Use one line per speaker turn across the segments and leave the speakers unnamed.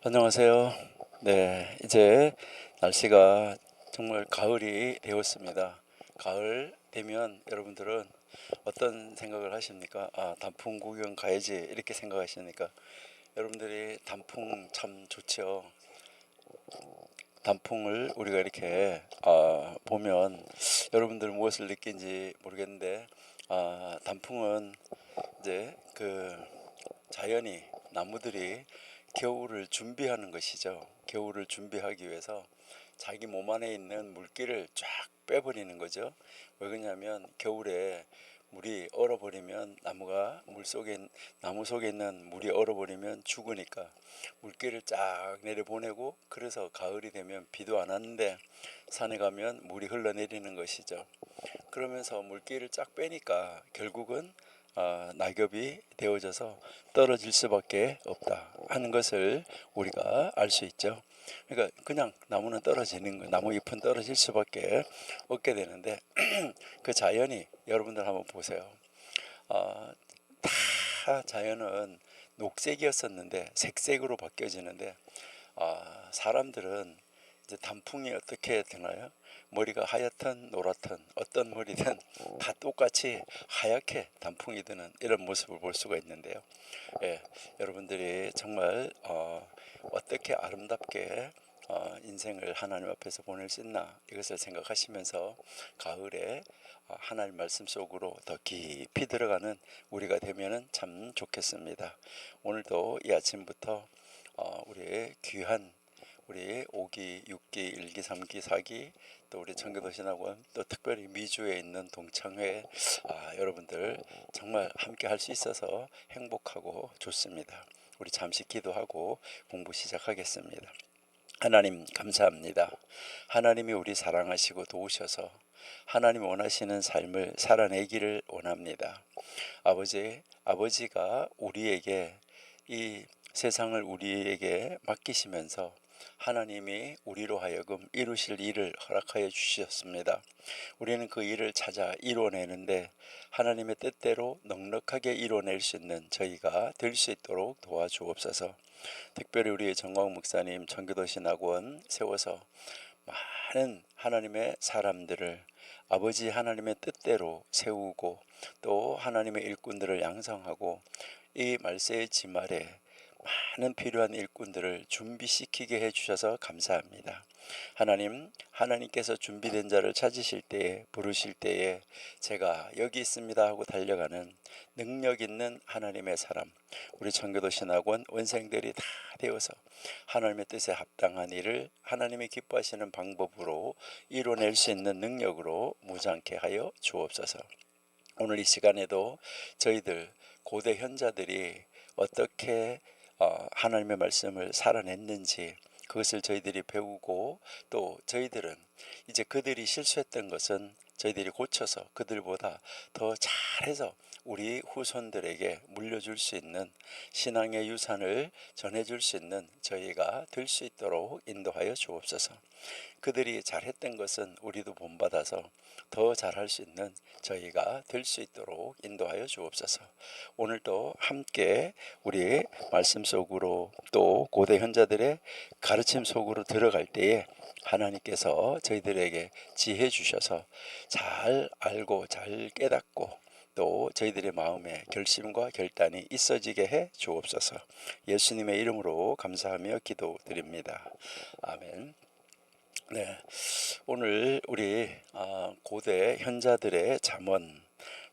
안녕하세요. 네, 이제 날씨가 정말 가을이 되었습니다. 가을 되면 여러분들은 어떤 생각을 하십니까? 아, 단풍 구경 가야지 이렇게 생각하십니까? 여러분들이 단풍 참 좋죠. 단풍을 우리가 이렇게 보면 여러분들 무엇을 느낀지 모르겠는데 단풍은 이제 그 자연이 나무들이 겨울을 준비하는 것이죠. 겨울을 준비하기 위해서 자기 몸 안에 있는 물기를 쫙 빼버리는 거죠. 왜 그러냐면 겨울에 물이 얼어버리면 나무 속에 있는 물이 얼어버리면 죽으니까 물기를 쫙 내려보내고, 그래서 가을이 되면 비도 안 왔는데 산에 가면 물이 흘러내리는 것이죠. 그러면서 물기를 쫙 빼니까 결국은 낙엽이 되어져서 떨어질 수밖에 없다 하는 것을 우리가 알 수 있죠. 그러니까 그냥 나무는 떨어지는 거, 나무 잎은 떨어질 수밖에 없게 되는데 그 자연이, 여러분들 한번 보세요. 어, 다 자연은 녹색이었었는데 색색으로 바뀌어지는데 사람들은 이제 단풍이 어떻게 되나요? 머리가 하얗든 노랗든 어떤 머리든 다 똑같이 하얗게 단풍이 드는 이런 모습을 볼 수가 있는데요. 예, 여러분들이 정말 어떻게 아름답게 인생을 하나님 앞에서 보낼 수 있나, 이것을 생각하시면서 가을에 하나님 말씀 속으로 더 깊이 들어가는 우리가 되면은 참 좋겠습니다. 오늘도 이 아침부터 우리의 귀한 우리 5기, 6기, 1기, 3기, 4기, 또 우리 청교도신학원, 또 특별히 미주에 있는 동창회 여러분들 정말 함께 할 수 있어서 행복하고 좋습니다. 우리 잠시 기도하고 공부 시작하겠습니다. 하나님 감사합니다. 하나님이 우리 사랑하시고 도우셔서 하나님 원하시는 삶을 살아내기를 원합니다. 아버지가 우리에게 이 세상을 우리에게 맡기시면서 하나님이 우리로 하여금 이루실 일을 허락하여 주셨습니다. 우리는 그 일을 찾아 이뤄내는데 하나님의 뜻대로 넉넉하게 이뤄낼 수 있는 저희가 될 수 있도록 도와주옵소서. 특별히 우리 정광 목사님 청교도 신학원 세워서 많은 하나님의 사람들을 아버지 하나님의 뜻대로 세우고, 또 하나님의 일꾼들을 양성하고 이 말세의 지말에 많은 필요한 일꾼들을 준비시키게 해주셔서 감사합니다. 하나님께서 준비된 자를 찾으실 때에, 부르실 때에 제가 여기 있습니다 하고 달려가는 능력 있는 하나님의 사람, 우리 청교도 신학원 원생들이 다 되어서 하나님의 뜻에 합당한 일을 하나님이 기뻐하시는 방법으로 이뤄낼 수 있는 능력으로 무장케 하여 주옵소서. 오늘 이 시간에도 저희들 고대 현자들이 어떻게 하나님의 말씀을 살아냈는지 그것을 저희들이 배우고, 또 저희들은 이제 그들이 실수했던 것은 저희들이 고쳐서 그들보다 더 잘해서 우리 후손들에게 물려줄 수 있는 신앙의 유산을 전해줄 수 있는 저희가 될 수 있도록 인도하여 주옵소서. 그들이 잘했던 것은 우리도 본받아서 더 잘할 수 있는 저희가 될 수 있도록 인도하여 주옵소서. 오늘도 함께 우리 말씀 속으로, 또 고대 현자들의 가르침 속으로 들어갈 때에 하나님께서 저희들에게 지혜 주셔서 잘 알고 잘 깨닫고, 또 저희들의 마음에 결심과 결단이 있어지게 해 주옵소서. 예수님의 이름으로 감사하며 기도드립니다. 아멘. 네, 오늘 우리 고대 현자들의 잠언,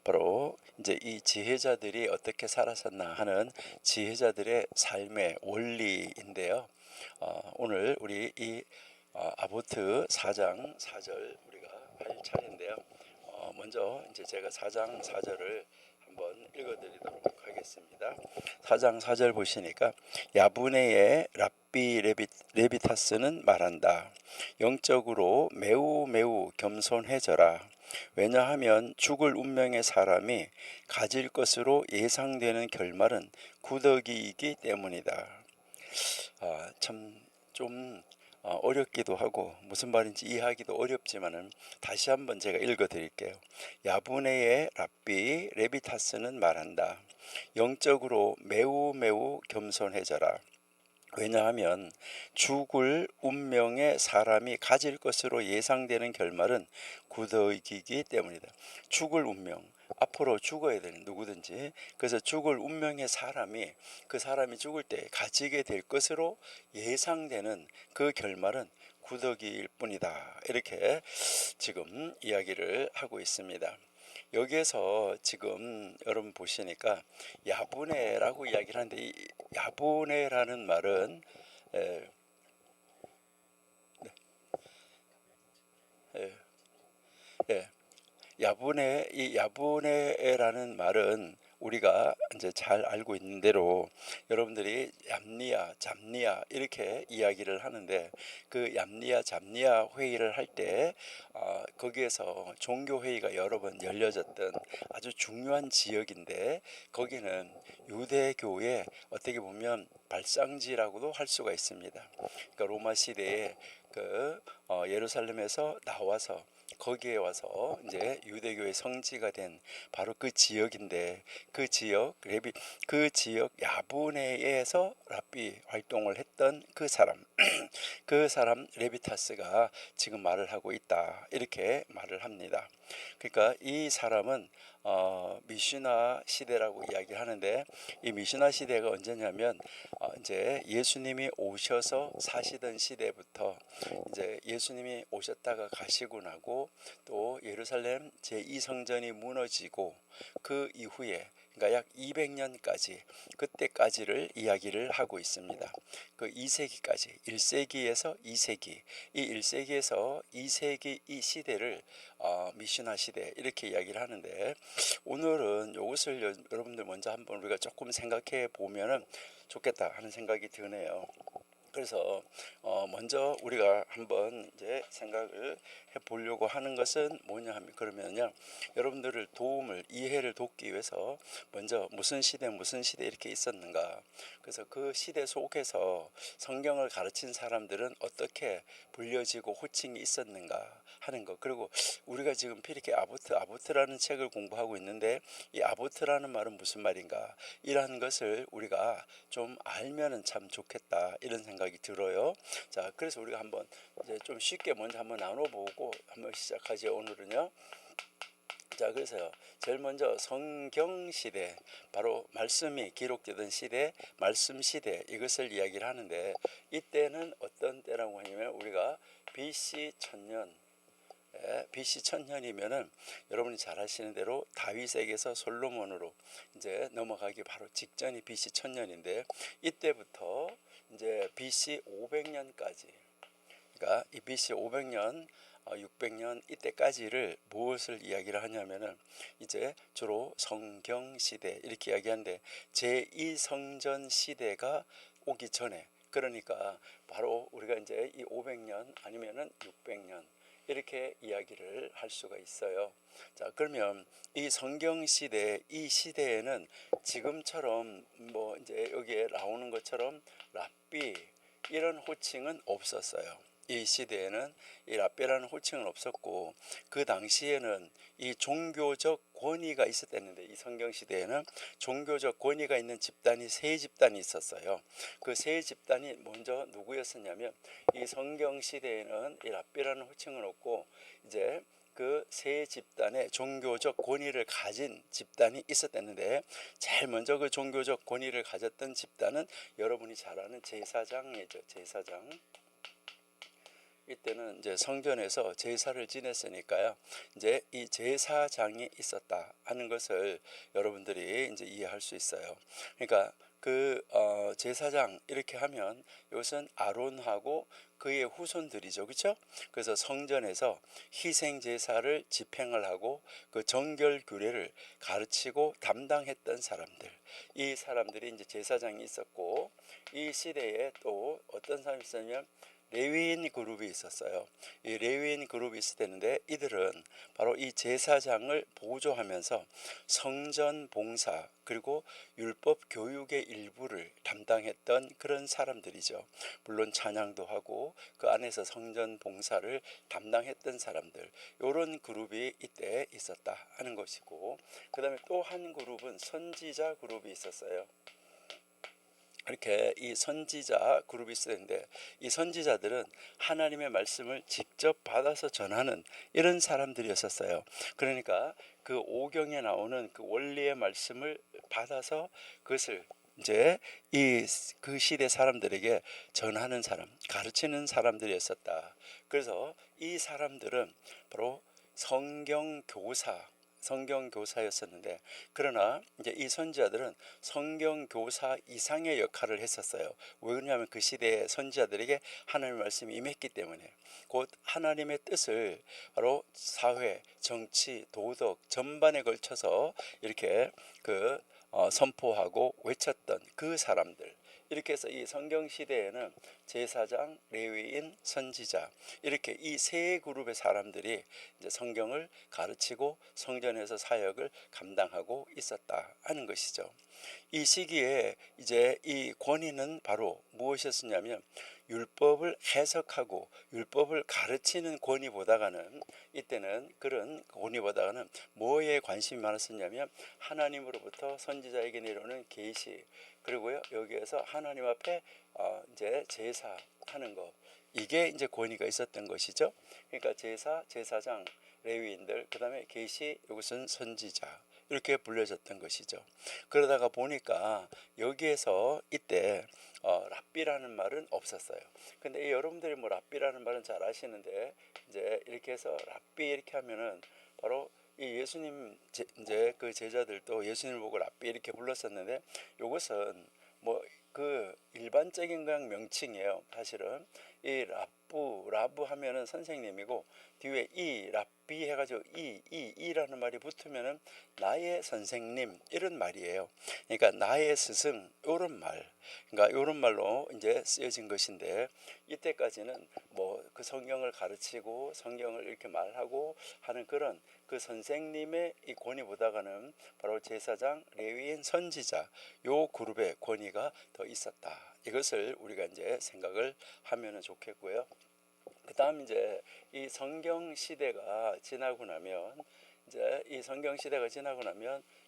바로 이제 이 지혜자들이 어떻게 살았었나 하는 지혜자들의 삶의 원리인데요. 오늘 우리 이 아보트 4장 4절 우리가 할 차례인데요. 먼저 이제 제가 4장 4절을 한번 읽어드리도록 하겠습니다. 4장 4절 보시니까 야브네의 랍비 레비타스는 말한다. 영적으로 매우 매우 겸손해져라. 왜냐하면 죽을 운명의 사람이 가질 것으로 예상되는 결말은 구더기이기 때문이다. 참좀 어렵기도 하고 무슨 말인지 이해하기도 어렵지만은 다시 한번 제가 읽어 드릴게요. 야브네의 랍비 레비타스는 말한다. 영적으로 매우 매우 겸손해져라. 왜냐하면 죽을 운명의 사람이 가질 것으로 예상되는 결말은 구더기이기 때문이다. 죽을 운명, 앞으로 죽어야 되는 누구든지, 그래서 죽을 운명의 사람이 그 사람이 죽을 때 가지게 될 것으로 예상되는 그 결말은 구더기일 뿐이다. 이렇게 지금 이야기를 하고 있습니다. 여기에서 지금 여러분 보시니까 야분해라고 이야기를 하는데, 이 야분해라는 말은 에, 에, 예, 이 야분해라는 말은 우리가 이제 잘 알고 있는 대로 여러분들이 얌리아, 잡리아 이렇게 이야기를 하는데, 그 얌리아, 잡리아 회의를 할 때 거기에서 종교 회의가 여러 번 열려졌던 아주 중요한 지역인데, 거기는 유대교의 어떻게 보면 발상지라고도 할 수가 있습니다. 그러니까 로마 시대에 예루살렘에서 나와서 거기에 와서 이제 유대교의 성지가 된 바로 그 지역인데, 그 지역 야브네에서 랍비 활동을 했던 그 사람 그 사람 레비타스가 지금 말을 하고 있다, 이렇게 말을 합니다. 그러니까 이 사람은 미슈나 시대라고 이야기하는데, 이 미슈나 시대가 언제냐면 이제 예수님이 오셔서 사시던 시대부터, 이제 예수님이 오셨다가 가시고 나고 또 예루살렘 제2성전이 무너지고 그 이후에, 그러니까 약 200년까지, 그때까지를 이야기를 하고 있습니다. 그 2세기까지, 1세기에서 2세기, 이 1세기에서 2세기 이 시대를 미시나 시대 이렇게 이야기를 하는데, 오늘은 이것을 여러분들 먼저 한번 우리가 조금 생각해 보면은 좋겠다 하는 생각이 드네요. 그래서 먼저 우리가 한번 이제 생각을 해보려고 하는 것은 뭐냐 하면, 그러면요, 여러분들을 이해를 돕기 위해서 먼저 무슨 시대 이렇게 있었는가, 그래서 그 시대 속에서 성경을 가르친 사람들은 어떻게 불려지고 호칭이 있었는가 하는 것, 그리고 우리가 지금 피리케 아보트라는 책을 공부하고 있는데, 이 아보트라는 말은 무슨 말인가, 이러한 것을 우리가 좀 알면은 참 좋겠다, 이런 생각이 들어요. 자, 그래서 우리가 한번 이제 좀 쉽게 먼저 한번 나눠보고 한번 시작하죠, 오늘은요. 자, 그래서요, 제일 먼저 성경 시대, 바로 말씀이 기록되던 시대, 말씀 시대, 이것을 이야기를 하는데, 이때는 어떤 때라고 하냐면 우리가 BC 1000년, BC 1000년이면은 여러분이 잘 아시는 대로 다윗에게서 솔로몬으로 이제 넘어가기 바로 직전이 BC 1000년인데, 이때부터 이제 BC 500년까지, 그러니까 이 BC 500년, 600년 이때까지를 무엇을 이야기를 하냐면은 이제 주로 성경 시대 이렇게 이야기하는데, 제2성전 시대가 오기 전에, 그러니까 바로 우리가 이제 이 500년 아니면은 600년 이렇게 이야기를 할 수가 있어요. 자, 그러면 이 성경 시대, 이 시대에는 지금처럼 뭐 이제 여기에 나오는 것처럼 랍비 이런 호칭은 없었어요. 이 시대에는 이 랍비라는 호칭은 없었고, 그 당시에는 이 종교적 권위가 있었다는데, 이 성경 시대에는 종교적 권위가 있는 집단이 세 집단이 있었어요. 그 세 집단이 먼저 누구였었냐면, 이 성경 시대에는 이 랍비라는 호칭은 없고, 이제 그 세 집단의 종교적 권위를 가진 집단이 있었다는데, 제일 먼저 그 종교적 권위를 가졌던 집단은 여러분이 잘 아는 제사장이죠. 제사장. 이때는 이제 성전에서 제사를 지냈으니까요, 이제 이 제사장이 있었다 하는 것을 여러분들이 이제 이해할 수 있어요. 그러니까 제사장 이렇게 하면 이것은 아론하고 그의 후손들이죠, 그렇죠? 그래서 성전에서 희생 제사를 집행을 하고 그 정결 규례를 가르치고 담당했던 사람들, 이 사람들이 이제 제사장이 있었고, 이 시대에 또 어떤 사람이 있었냐면 레위인 그룹이 있었어요. 이 레위인 그룹이 있었는데, 이들은 바로 이 제사장을 보조하면서 성전 봉사 그리고 율법 교육의 일부를 담당했던 그런 사람들이죠. 물론 찬양도 하고 그 안에서 성전 봉사를 담당했던 사람들, 이런 그룹이 이때 있었다 하는 것이고, 그 다음에 또 한 그룹은 선지자 그룹이 있었어요. 이렇게 이 선지자 그룹이 있었는데, 이 선지자들은 하나님의 말씀을 직접 받아서 전하는 이런 사람들이었었어요. 그러니까 그 오경에 나오는 그 원리의 말씀을 받아서 그것을 이제 이 그 시대 사람들에게 전하는 사람, 가르치는 사람들이었었다. 그래서 이 사람들은 바로 성경교사였었는데, 그러나 이제 이 선지자들은 성경교사 이상의 역할을 했었어요. 왜 그러냐면 그 시대의 선지자들에게 하나님의 말씀이 임했기 때문에, 곧 하나님의 뜻을 바로 사회, 정치, 도덕 전반에 걸쳐서 이렇게 선포하고 외쳤던 그 사람들, 이렇게 해서 이 성경 시대에는 제사장, 레위인, 선지자, 이렇게 이 세 그룹의 사람들이 이제 성경을 가르치고 성전에서 사역을 감당하고 있었다 하는 것이죠. 이 시기에 이제 이 권위는 바로 무엇이었냐면, 율법을 해석하고 율법을 가르치는 권위보다가는, 이때는 그런 권위보다가는 뭐에 관심이 많았었냐면, 하나님으로부터 선지자에게 내려오는 계시, 그리고요 여기에서 하나님 앞에 이제 제사하는 거, 이게 이제 권위가 있었던 것이죠. 그러니까 제사장, 레위인들, 그 다음에 계시, 이것은 선지자, 이렇게 불려졌던 것이죠. 그러다가 보니까 여기에서 이때 랍비라는 말은 없었어요. 근데 여러분들이 뭐 랍비라는 말은 잘 아시는데, 이제 이렇게 해서 랍비 이렇게 하면은 바로 이 예수님 이제 그 제자들도 예수님을 보고 랍비 이렇게 불렀었는데, 이것은 뭐 그 일반적인 그냥 명칭이에요. 사실은 이 라부 하면은 선생님이고, 뒤에 이 랍비 해가지고 이라는 말이 붙으면은 나의 선생님 이런 말이에요. 그러니까 나의 스승 이런 말, 그러니까 이런 말로 이제 쓰여진 것인데, 이때까지는 뭐 그 성경을 가르치고 성경을 이렇게 말하고 하는 그런 그 선생님의 이 권위보다가는 바로 제사장, 레위인, 선지자 요 그룹의 권위가 더 있었다. 이것을 우리가 이제 생각을 하면은 좋겠고요. 그 다음 이제 이 성경 시대가 지나고 나면,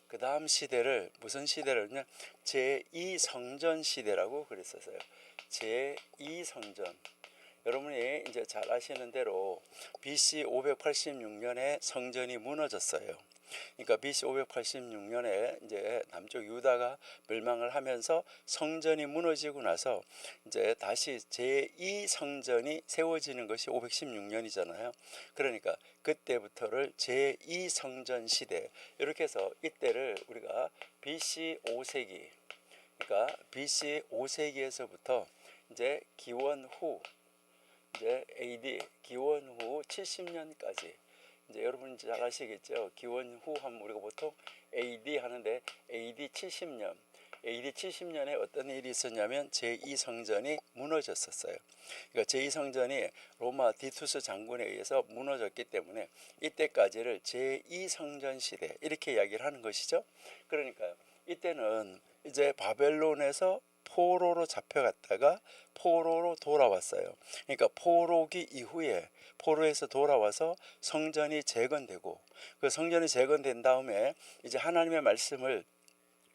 그 다음 시대를 무슨 시대를냐, 제2성전 시대라고 그랬었어요. 제2성전. 여러분이 이제 잘 아시는 대로 BC 586년에 성전이 무너졌어요. 그러니까 BC 586년에 이제 남쪽 유다가 멸망을 하면서 성전이 무너지고 나서 이제 다시 제2성전이 세워지는 것이 516년이잖아요. 그러니까 그때부터를 제2성전 시대, 이렇게 해서 이때를 우리가 BC 5세기, 그러니까 BC 5세기에서부터 이제 기원 후 이제 AD 기원 후 70년까지, 이제 여러분 잘 아시겠죠. 기원 후 하면 우리가 보통 AD 하는데, AD 70년에 어떤 일이 있었냐면 제2성전이 무너졌었어요. 그러니까 제2성전이 로마 디투스 장군에 의해서 무너졌기 때문에 이때까지를 제2성전 시대 이렇게 이야기를 하는 것이죠. 그러니까요, 이때는 이제 바벨론에서 포로로 잡혀갔다가 포로로 돌아왔어요. 그러니까 포로기 이후에 포로에서 돌아와서 성전이 재건되고, 그 성전이 재건된 다음에 이제 하나님의 말씀을,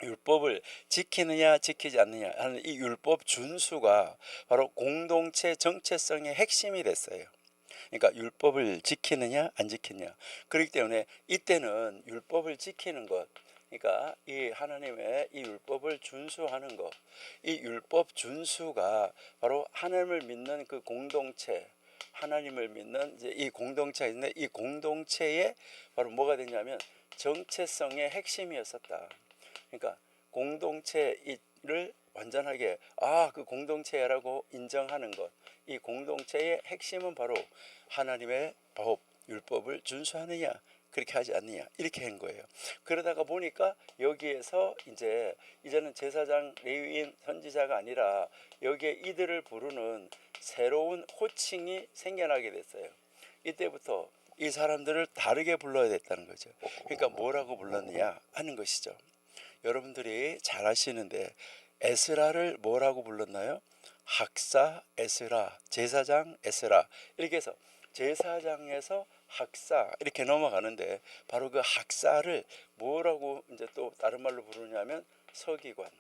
율법을 지키느냐 지키지 않느냐 하는 이 율법 준수가 바로 공동체 정체성의 핵심이 됐어요. 그러니까 율법을 지키느냐 안 지키느냐. 그렇기 때문에 이때는 율법을 지키는 것, 그러니까 이 하나님의 이 율법을 준수하는 것, 이 율법 준수가 바로 하나님을 믿는 그 공동체, 하나님을 믿는 이제 이 공동체가 있는데, 이 공동체에 바로 뭐가 되냐면 정체성의 핵심이었었다. 그러니까 공동체를 완전하게 그 공동체라고 인정하는 것, 이 공동체의 핵심은 바로 하나님의 법, 율법을 준수하느냐 그렇게 하지 않느냐 이렇게 한 거예요. 그러다가 보니까 여기에서 이제는 제사장, 레위인, 선지자가 아니라 여기에 이들을 부르는 새로운 호칭이 생겨나게 됐어요. 이때부터 이 사람들을 다르게 불러야 됐다는 거죠. 그러니까 뭐라고 불렀느냐 하는 것이죠. 여러분들이 잘 아시는데 에스라를 뭐라고 불렀나요? 학사 에스라, 제사장 에스라, 이렇게 해서 제사장에서 학사 이렇게 넘어가는데, 바로 그 학사를 뭐라고 이제 또 다른 말로 부르냐면 서기관.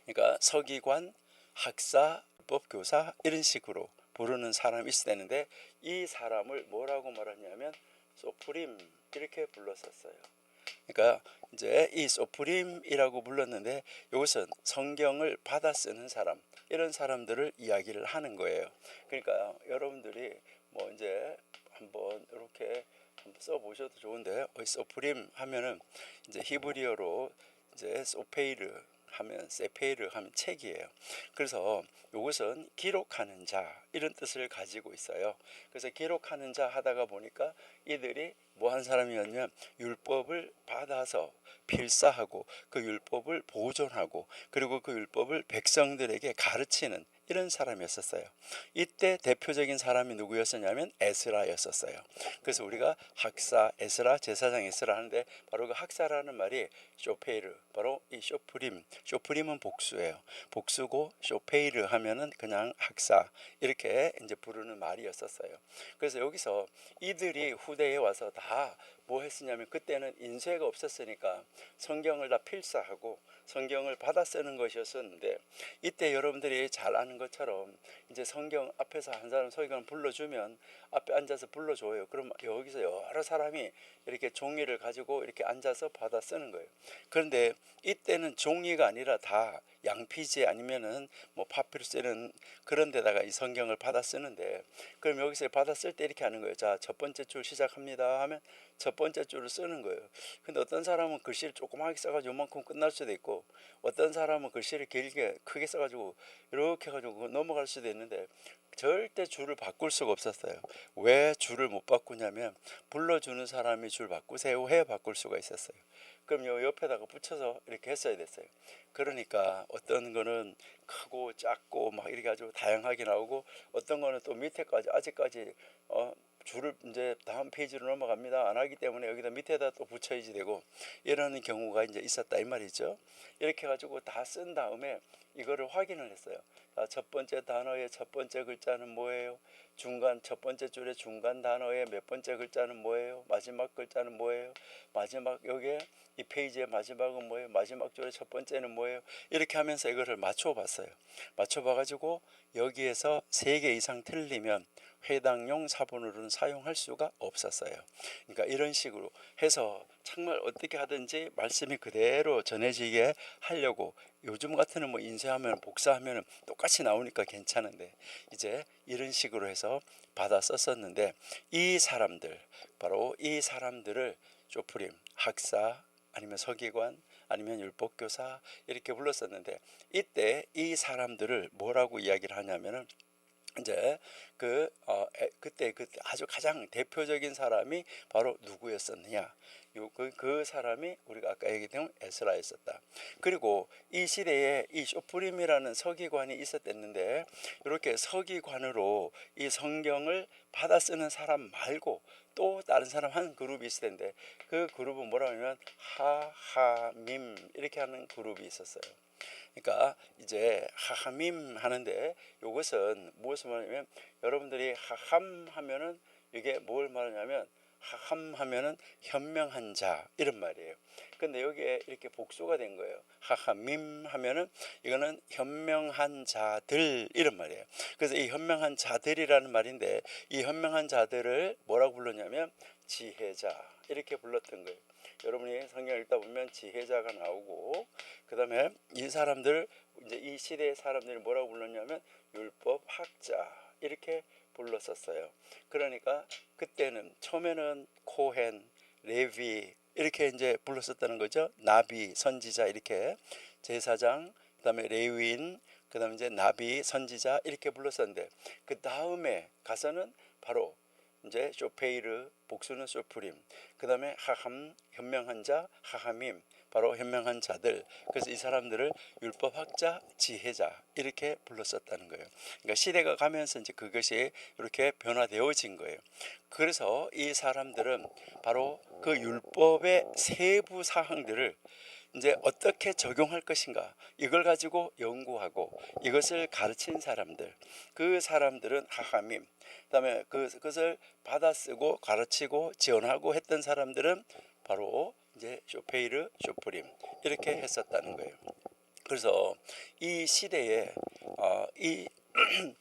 그러니까 서기관, 학사, 율법교사 이런 식으로 부르는 사람이 있어야 되는데 이 사람을 뭐라고 말하냐면 소프림 이렇게 불렀었어요. 그러니까 이제 이 소프림이라고 불렀는데 이것은 성경을 받아 쓰는 사람 이런 사람들을 이야기를 하는 거예요. 그러니까 여러분들이 뭐 이제 한번 이렇게 한번 써보셔도 좋은데 소프림 하면은 이제 히브리어로 이제 소페이르 하면 세페이르 하면 책이에요. 그래서 이것은 기록하는 자 이런 뜻을 가지고 있어요. 그래서 기록하는 자 하다가 보니까 이들이 뭐 한 사람이었냐면 율법을 받아서 필사하고 그 율법을 보존하고 그리고 그 율법을 백성들에게 가르치는 이런 사람이었었어요. 이때 대표적인 사람이 누구였었냐면 에스라였었어요. 그래서 우리가 학사 에스라 제사장 에스라 하는데 바로 그 학사라는 말이 쇼페이르 바로 이 쇼프림은 복수예요. 복수고 쇼페이르 하면은 그냥 학사 이렇게 이제 부르는 말이었었어요. 그래서 여기서 이들이 후대에 와서 다 뭐 했으냐면 그때는 인쇄가 없었으니까 성경을 다 필사하고 성경을 받아 쓰는 것이었었는데 이때 여러분들이 잘 아는 것처럼 이제 성경 앞에서 한 사람 서기관 불러주면 앞에 앉아서 불러줘요. 그럼 여기서 여러 사람이 이렇게 종이를 가지고 이렇게 앉아서 받아 쓰는 거예요. 그런데 이때는 종이가 아니라 다 양피지 아니면은 뭐 파피루스 이런 그런 데다가 이 성경을 받아 쓰는데 그럼 여기서 받아 쓸 때 이렇게 하는 거예요. 자, 첫 번째 줄 시작합니다 하면 첫 번째 줄을 쓰는 거예요. 근데 어떤 사람은 글씨를 조그맣게 써가지고 요만큼 끝날 수도 있고 어떤 사람은 글씨를 길게 크게 써가지고 이렇게 해가지고 넘어갈 수도 있는데 절대 줄을 바꿀 수가 없었어요. 왜 줄을 못 바꾸냐면 불러주는 사람이 줄 바꾸세요 해 바꿀 수가 있었어요. 그럼 요 옆에다가 붙여서 이렇게 했어야 됐어요. 그러니까 어떤 거는 크고 작고 막 이렇게 가지고 다양하게 나오고 어떤 거는 또 밑에까지 아직까지 줄을 이제 다음 페이지로 넘어갑니다 안 하기 때문에 여기다 밑에다 또 붙여야지 되고 이러는 경우가 이제 있었다 이 말이죠. 이렇게 가지고 다 쓴 다음에 이거를 확인을 했어요. 첫 번째 단어의 첫 번째 글자는 뭐예요? 중간 첫 번째 줄의 중간 단어의 몇 번째 글자는 뭐예요? 마지막 글자는 뭐예요? 마지막 여기에 이 페이지의 마지막은 뭐예요? 마지막 줄의 첫 번째는 뭐예요? 이렇게 하면서 이거를 맞춰봤어요. 맞춰봐가지고 여기에서 3개 이상 틀리면 해당용 사본으로는 사용할 수가 없었어요. 그러니까 이런 식으로 해서 정말 어떻게 하든지 말씀이 그대로 전해지게 하려고 요즘 같은 뭐 인쇄하면 복사하면 똑같이 나오니까 괜찮은데 이제 이런 식으로 해서 받아 썼었는데 이 사람들 바로 이 사람들을 쇼프림 학사 아니면 서기관 아니면 율법교사 이렇게 불렀었는데 이때 이 사람들을 뭐라고 이야기를 하냐면은 이제 그때 아주 가장 대표적인 사람이 바로 누구였었느냐? 그 사람이 우리가 아까 얘기했던 에스라였었다. 그리고 이 시대에 이 쇼프림이라는 서기관이 있었댔는데 이렇게 서기관으로 이 성경을 받아 쓰는 사람 말고 또 다른 사람 한 그룹이 있을 텐데 그 그룹은 뭐라 하냐면 하하밈 이렇게 하는 그룹이 있었어요. 그러니까 이제 하함임 하는데 이것은 무엇을 말하냐면 여러분들이 하함 하면은 이게 뭘 말하냐면 하함 하면은 현명한 자 이런 말이에요. 근데 여기에 이렇게 복수가 된 거예요. 하함임 하면은 이거는 현명한 자들 이런 말이에요. 그래서 이 현명한 자들이라는 말인데 이 현명한 자들을 뭐라고 불렀냐면 지혜자 이렇게 불렀던 거예요. 여러분이 성경 읽다 보면 지혜자가 나오고 그 다음에 이 사람들 이제 이 시대의 사람들이 뭐라고 불렀냐면 율법학자 이렇게 불렀었어요. 그러니까 그때는 처음에는 코헨, 레위 이렇게 이제 불렀었다는 거죠. 나비, 선지자 이렇게 제사장, 그다음에 레위인, 그다음에 이제 나비, 선지자 이렇게 불렀었는데 그 다음에 가서는 바로 이제 쇼페이르 복수는 쇼프림 그 다음에 하함 현명한 자 하함임 바로 현명한 자들 그래서 이 사람들을 율법학자 지혜자 이렇게 불렀었다는 거예요. 그러니까 시대가 가면서 이제 그것이 이렇게 변화되어진 거예요. 그래서 이 사람들은 바로 그 율법의 세부 사항들을 이제 어떻게 적용할 것인가 이걸 가지고 연구하고 이것을 가르친 사람들 그 사람들은 하함임 그다음에 그것을 받아쓰고 가르치고 지원하고 했던 사람들은 바로 이제 쇼페이르 쇼프림 이렇게 했었다는 거예요. 그래서 이 시대에 이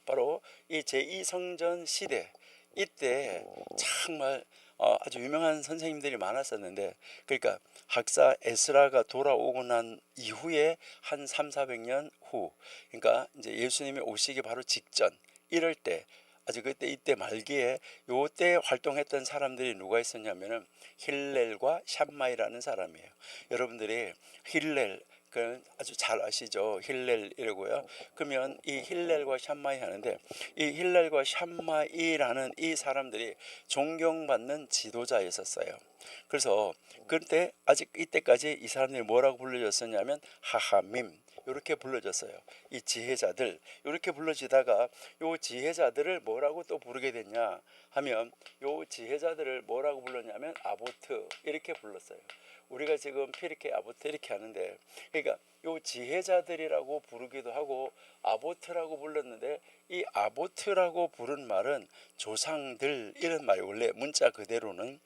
바로 이 제2성전 시대, 이때 정말 아주 유명한 선생님들이 많았었는데, 그러니까 학사 에스라가 돌아오고 난 이후에 한 3, 400년 후, 그러니까 이제 예수님이 오시기 바로 직전, 이럴 때, 아주 그때 이때 말기에 요때 활동했던 사람들이 누가 있었냐면은 힐렐과 샴마이라는 사람이에요. 여러분들이 힐렐, 그 아주 잘 아시죠? 힐렐이라고요. 그러면 이 힐렐과 샴마이 하는데, 이 힐렐과 샴마이라는 이 사람들이 존경받는 지도자였었어요. 그래서 그때 아직 이때까지 이 사람들이 뭐라고 불려졌었냐면 하하밈, 이렇게 불러졌어요. 이 지혜자들, 이렇게 불러지다가 요 지혜자들을 뭐라고 또 부르게 됐냐 하면, 요 지혜자들을 뭐라고 불렀냐면 아보트, 이렇게 불렀어요. 우리가 지금 피르케 아보트 이렇게 하는데, 그러니까 요 지혜자들이라고 부르기도 하고 아보트라고 불렀는데, 이 아보트라고 부른 말은 조상들 이런 말이 원래 문자 그대로는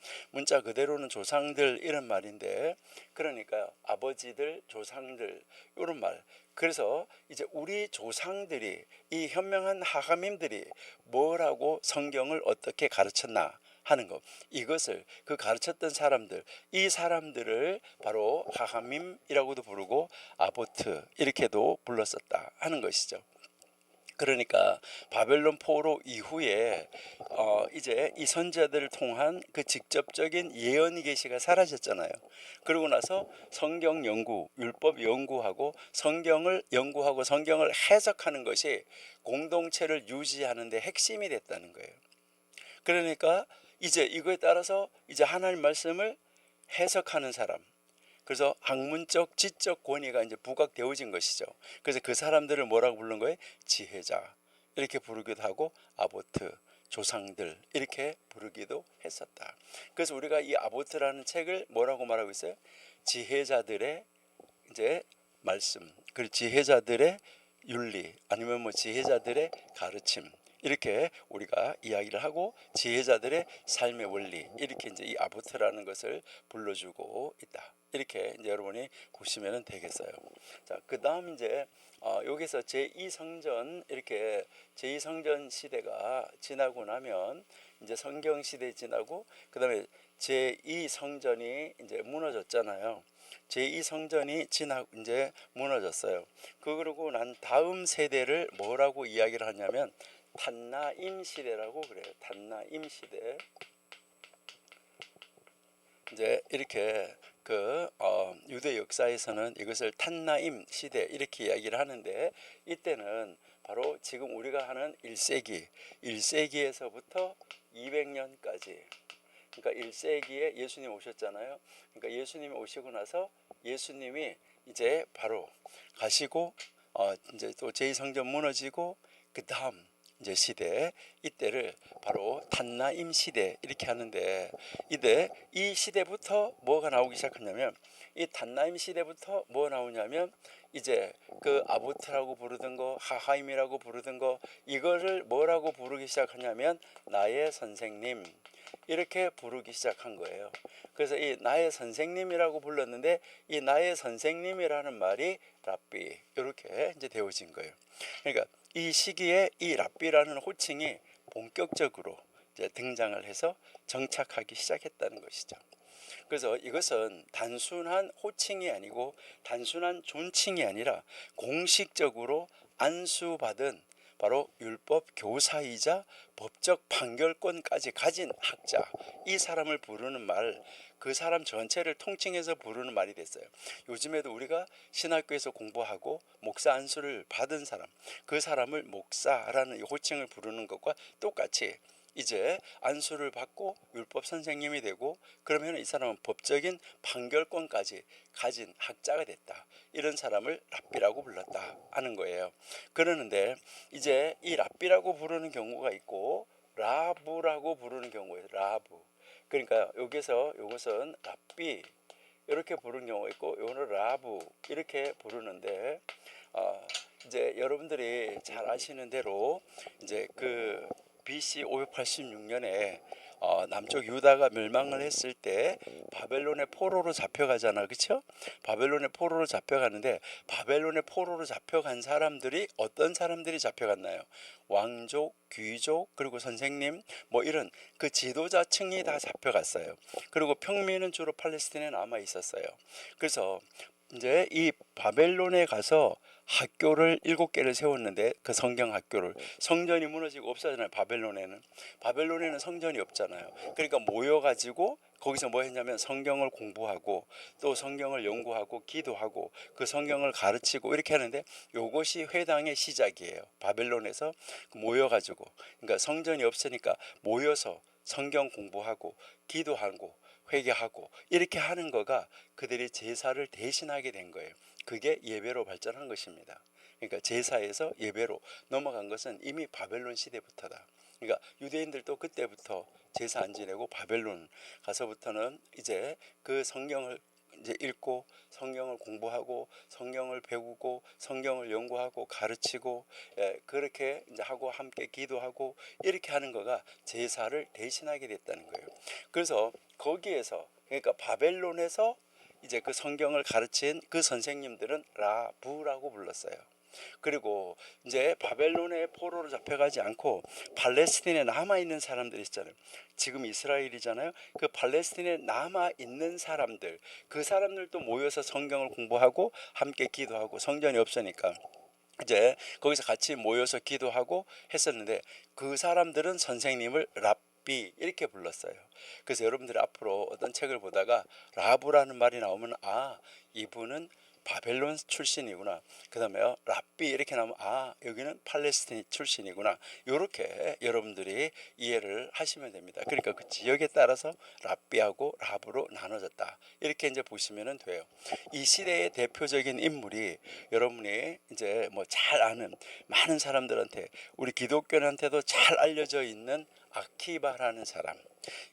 조상들 이런 말인데, 그러니까 아버지들, 조상들 이런 말. 그래서 이제 우리 조상들이, 이 현명한 하가밈들이 뭐라고 성경을 어떻게 가르쳤나 하는 것, 이것을 그 가르쳤던 사람들, 이 사람들을 바로 하하밈이라고도 부르고 아보트 이렇게도 불렀었다 하는 것이죠. 그러니까 바벨론 포로 이후에 이제 이 선지자들을 통한 그 직접적인 예언 계시가 사라졌잖아요. 그러고 나서 성경 연구, 율법 연구하고 성경을 연구하고 성경을 해석하는 것이 공동체를 유지하는 데 핵심이 됐다는 거예요. 그러니까 이제 이거에 따라서 이제 하나님 말씀을 해석하는 사람, 그래서 학문적 지적 권위가 이제 부각되어진 것이죠. 그래서 그 사람들을 뭐라고 부르는 거예요? 지혜자 이렇게 부르기도 하고 아보트, 조상들 이렇게 부르기도 했었다. 그래서 우리가 이 아보트라는 책을 뭐라고 말하고 있어요? 지혜자들의 이제 말씀, 그리고 지혜자들의 윤리, 아니면 뭐 지혜자들의 가르침, 이렇게 우리가 이야기를 하고 지혜자들의 삶의 원리, 이렇게 이제 이 아보트라는 것을 불러주고 있다. 이렇게 이제 여러분이 보시면 되겠어요. 자, 그 다음 이제 여기서 제2성전, 이렇게 제2성전 시대가 지나고 나면 이제 성경 시대 지나고, 그 다음에 제2성전이 이제 무너졌잖아요. 제2성전이 이제 무너졌어요. 그러고 난 다음 세대를 뭐라고 이야기를 하냐면 탄나임 시대라고 그래요. 탄나임 시대. 이제 이렇게 유대 역사에서는 이것을 탄나임 시대 이렇게 이야기를 하는데, 이때는 바로 지금 우리가 하는 1세기에서부터 200년까지, 그러니까 1세기에 예수님 오셨잖아요. 그러니까 예수님이 오시고 나서 예수님이 이제 바로 가시고 이제 또 제2성전 무너지고, 그 다음 이제 시대, 이때를 바로 탄나임 시대 이렇게 하는데, 이때 이 시대부터 뭐가 나오기 시작하냐면, 이 탄나임 시대부터 뭐 나오냐면 이제 그 아보트라고 부르던 거, 하하임이라고 부르던 거, 이거를 뭐라고 부르기 시작하냐면 나의 선생님 이렇게 부르기 시작한 거예요. 그래서 이 나의 선생님이라고 불렀는데, 이 나의 선생님이라는 말이 랍비 이렇게 이제 되어진 거예요. 그러니까 이 시기에 이 랍비라는 호칭이 본격적으로 이제 등장을 해서 정착하기 시작했다는 것이죠. 그래서 이것은 단순한 호칭이 아니고 단순한 존칭이 아니라 공식적으로 안수받은 바로 율법 교사이자 법적 판결권까지 가진 학자, 이 사람을 부르는 말, 그 사람 전체를 통칭해서 부르는 말이 됐어요. 요즘에도 우리가 신학교에서 공부하고 목사 안수를 받은 사람, 그 사람을 목사라는 호칭을 부르는 것과 똑같이 이제 안수를 받고 율법 선생님이 되고, 그러면 이 사람은 법적인 판결권까지 가진 학자가 됐다. 이런 사람을 랍비라고 불렀다 하는 거예요. 그러는데 이제 이 랍비라고 부르는 경우가 있고 라부라고 부르는 경우예요. 라부. 그러니까 여기서 이것은 랍비 이렇게 부르는 경우가 있고, 이거는 라부 이렇게 부르는데, 이제 여러분들이 잘 아시는 대로 이제 그 BC 586년에 남쪽 유다가 멸망을 했을 때 바벨론의 포로로 잡혀가잖아, 그렇죠? 바벨론의 포로로 잡혀가는데 바벨론의 포로로 잡혀간 사람들이 어떤 사람들이 잡혀갔나요? 왕족, 귀족, 그리고 선생님, 뭐 이런 그 지도자층이 다 잡혀갔어요. 그리고 평민은 주로 팔레스틴에 남아 있었어요. 그래서 이제 이 바벨론에 가서 학교를 7개를 세웠는데, 그 성경 학교를, 성전이 무너지고 없어졌잖아요. 바벨론에는 성전이 없잖아요. 그러니까 모여가지고 거기서 뭐 했냐면 성경을 공부하고 또 성경을 연구하고 기도하고 그 성경을 가르치고 이렇게 하는데, 요것이 회당의 시작이에요. 바벨론에서 모여가지고, 그러니까 성전이 없으니까 모여서 성경 공부하고 기도하고 회개하고 이렇게 하는 거가 그들이 제사를 대신하게 된 거예요. 그게 예배로 발전한 것입니다. 그러니까 제사에서 예배로 넘어간 것은 이미 바벨론 시대부터다. 그러니까 유대인들도 그때부터 제사 안 지내고 바벨론 가서부터는 이제 그 성경을 이제 읽고 성경을 공부하고 성경을 배우고 성경을 연구하고 가르치고, 그렇게 이제 하고 함께 기도하고 이렇게 하는 거가 제사를 대신하게 됐다는 거예요. 그래서 거기에서, 그러니까 바벨론에서 이제 그 성경을 가르친 그 선생님들은 라부라고 불렀어요. 그리고 이제 바벨론의 포로로 잡혀가지 않고 팔레스틴에 남아있는 사람들이 있잖아요. 지금 이스라엘이잖아요. 그 팔레스틴에 남아있는 사람들, 그 사람들도 모여서 성경을 공부하고 함께 기도하고, 성전이 없으니까 이제 거기서 같이 모여서 기도하고 했었는데, 그 사람들은 선생님을 랍비 이렇게 불렀어요. 그래서 여러분들이 앞으로 어떤 책을 보다가 라부라는 말이 나오면, 이분은 바벨론 출신이구나, 그 다음에 랍비 이렇게 나오면 여기는 팔레스틴 출신이구나, 이렇게 여러분들이 이해를 하시면 됩니다. 그러니까 그 지역에 따라서 랍비하고 라부로 나눠졌다, 이렇게 이제 보시면 돼요. 이 시대의 대표적인 인물이 여러분이 이제 뭐 잘 아는, 많은 사람들한테, 우리 기독교한테도 잘 알려져 있는 아키바라는 사람,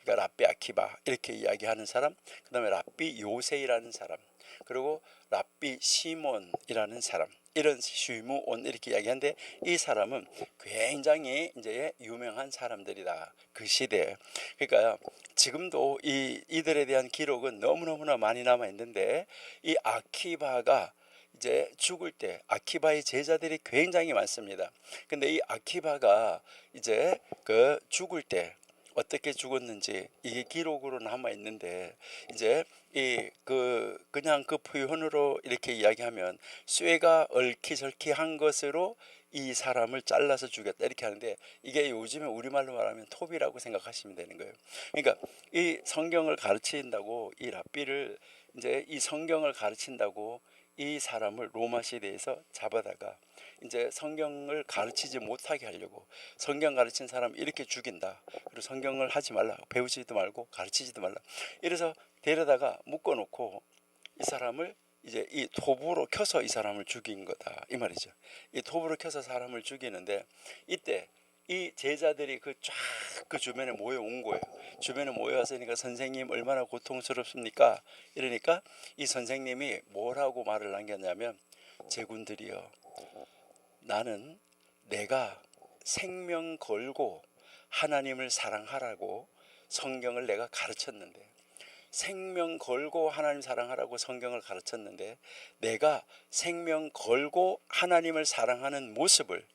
그러니까 랍비 아키바 이렇게 이야기하는 사람, 그 다음에 랍비 요세이라는 사람, 그리고 랍비 시몬이라는 사람, 이런 쉬무온 이렇게 이야기하는데, 이 사람은 굉장히 이제 유명한 사람들이다, 그 시대에. 그러니까 지금도 이들에 대한 기록은 너무너무나 많이 남아 있는데, 이 아키바가 이제 죽을 때 아키바의 제자들이 굉장히 많습니다. 근데 이 아키바가 이제 그 죽을 때 어떻게 죽었는지 이게 기록으로 남아 있는데, 이제 그냥 그 표현으로 이렇게 이야기하면 쇠가 얽히설키한 것으로 이 사람을 잘라서 죽였다 이렇게 하는데, 이게 요즘에 우리말로 말하면 톱이라고 생각하시면 되는 거예요. 그러니까 이 성경을 가르친다고, 이 랍비를 이제 이 성경을 가르친다고 이 사람을 로마 시대에서 잡아다가 이제 성경을 가르치지 못하게 하려고, 성경 가르친 사람 이렇게 죽인다, 그리고 성경을 하지 말라, 배우지도 말고 가르치지도 말라, 이래서 데려다가 묶어놓고 이 사람을 이제 이 톱으로 켜서 이 사람을 죽인 거다, 이 말이죠. 이 톱으로 켜서 사람을 죽이는데, 이때 이 제자들이 그 쫙 그 주변에 모여온 거예요. 주변에 모여왔으니까 선생님 얼마나 고통스럽습니까? 이러니까 이 선생님이 뭐라고 말을 남겼냐면, 제군들이여, 나는 내가 생명 걸고 하나님을 사랑하라고 성경을 내가 가르쳤는데, 생명 걸고 하나님 사랑하라고 성경을 가르쳤는데, 내가 생명 걸고 하나님을 사랑하는 모습을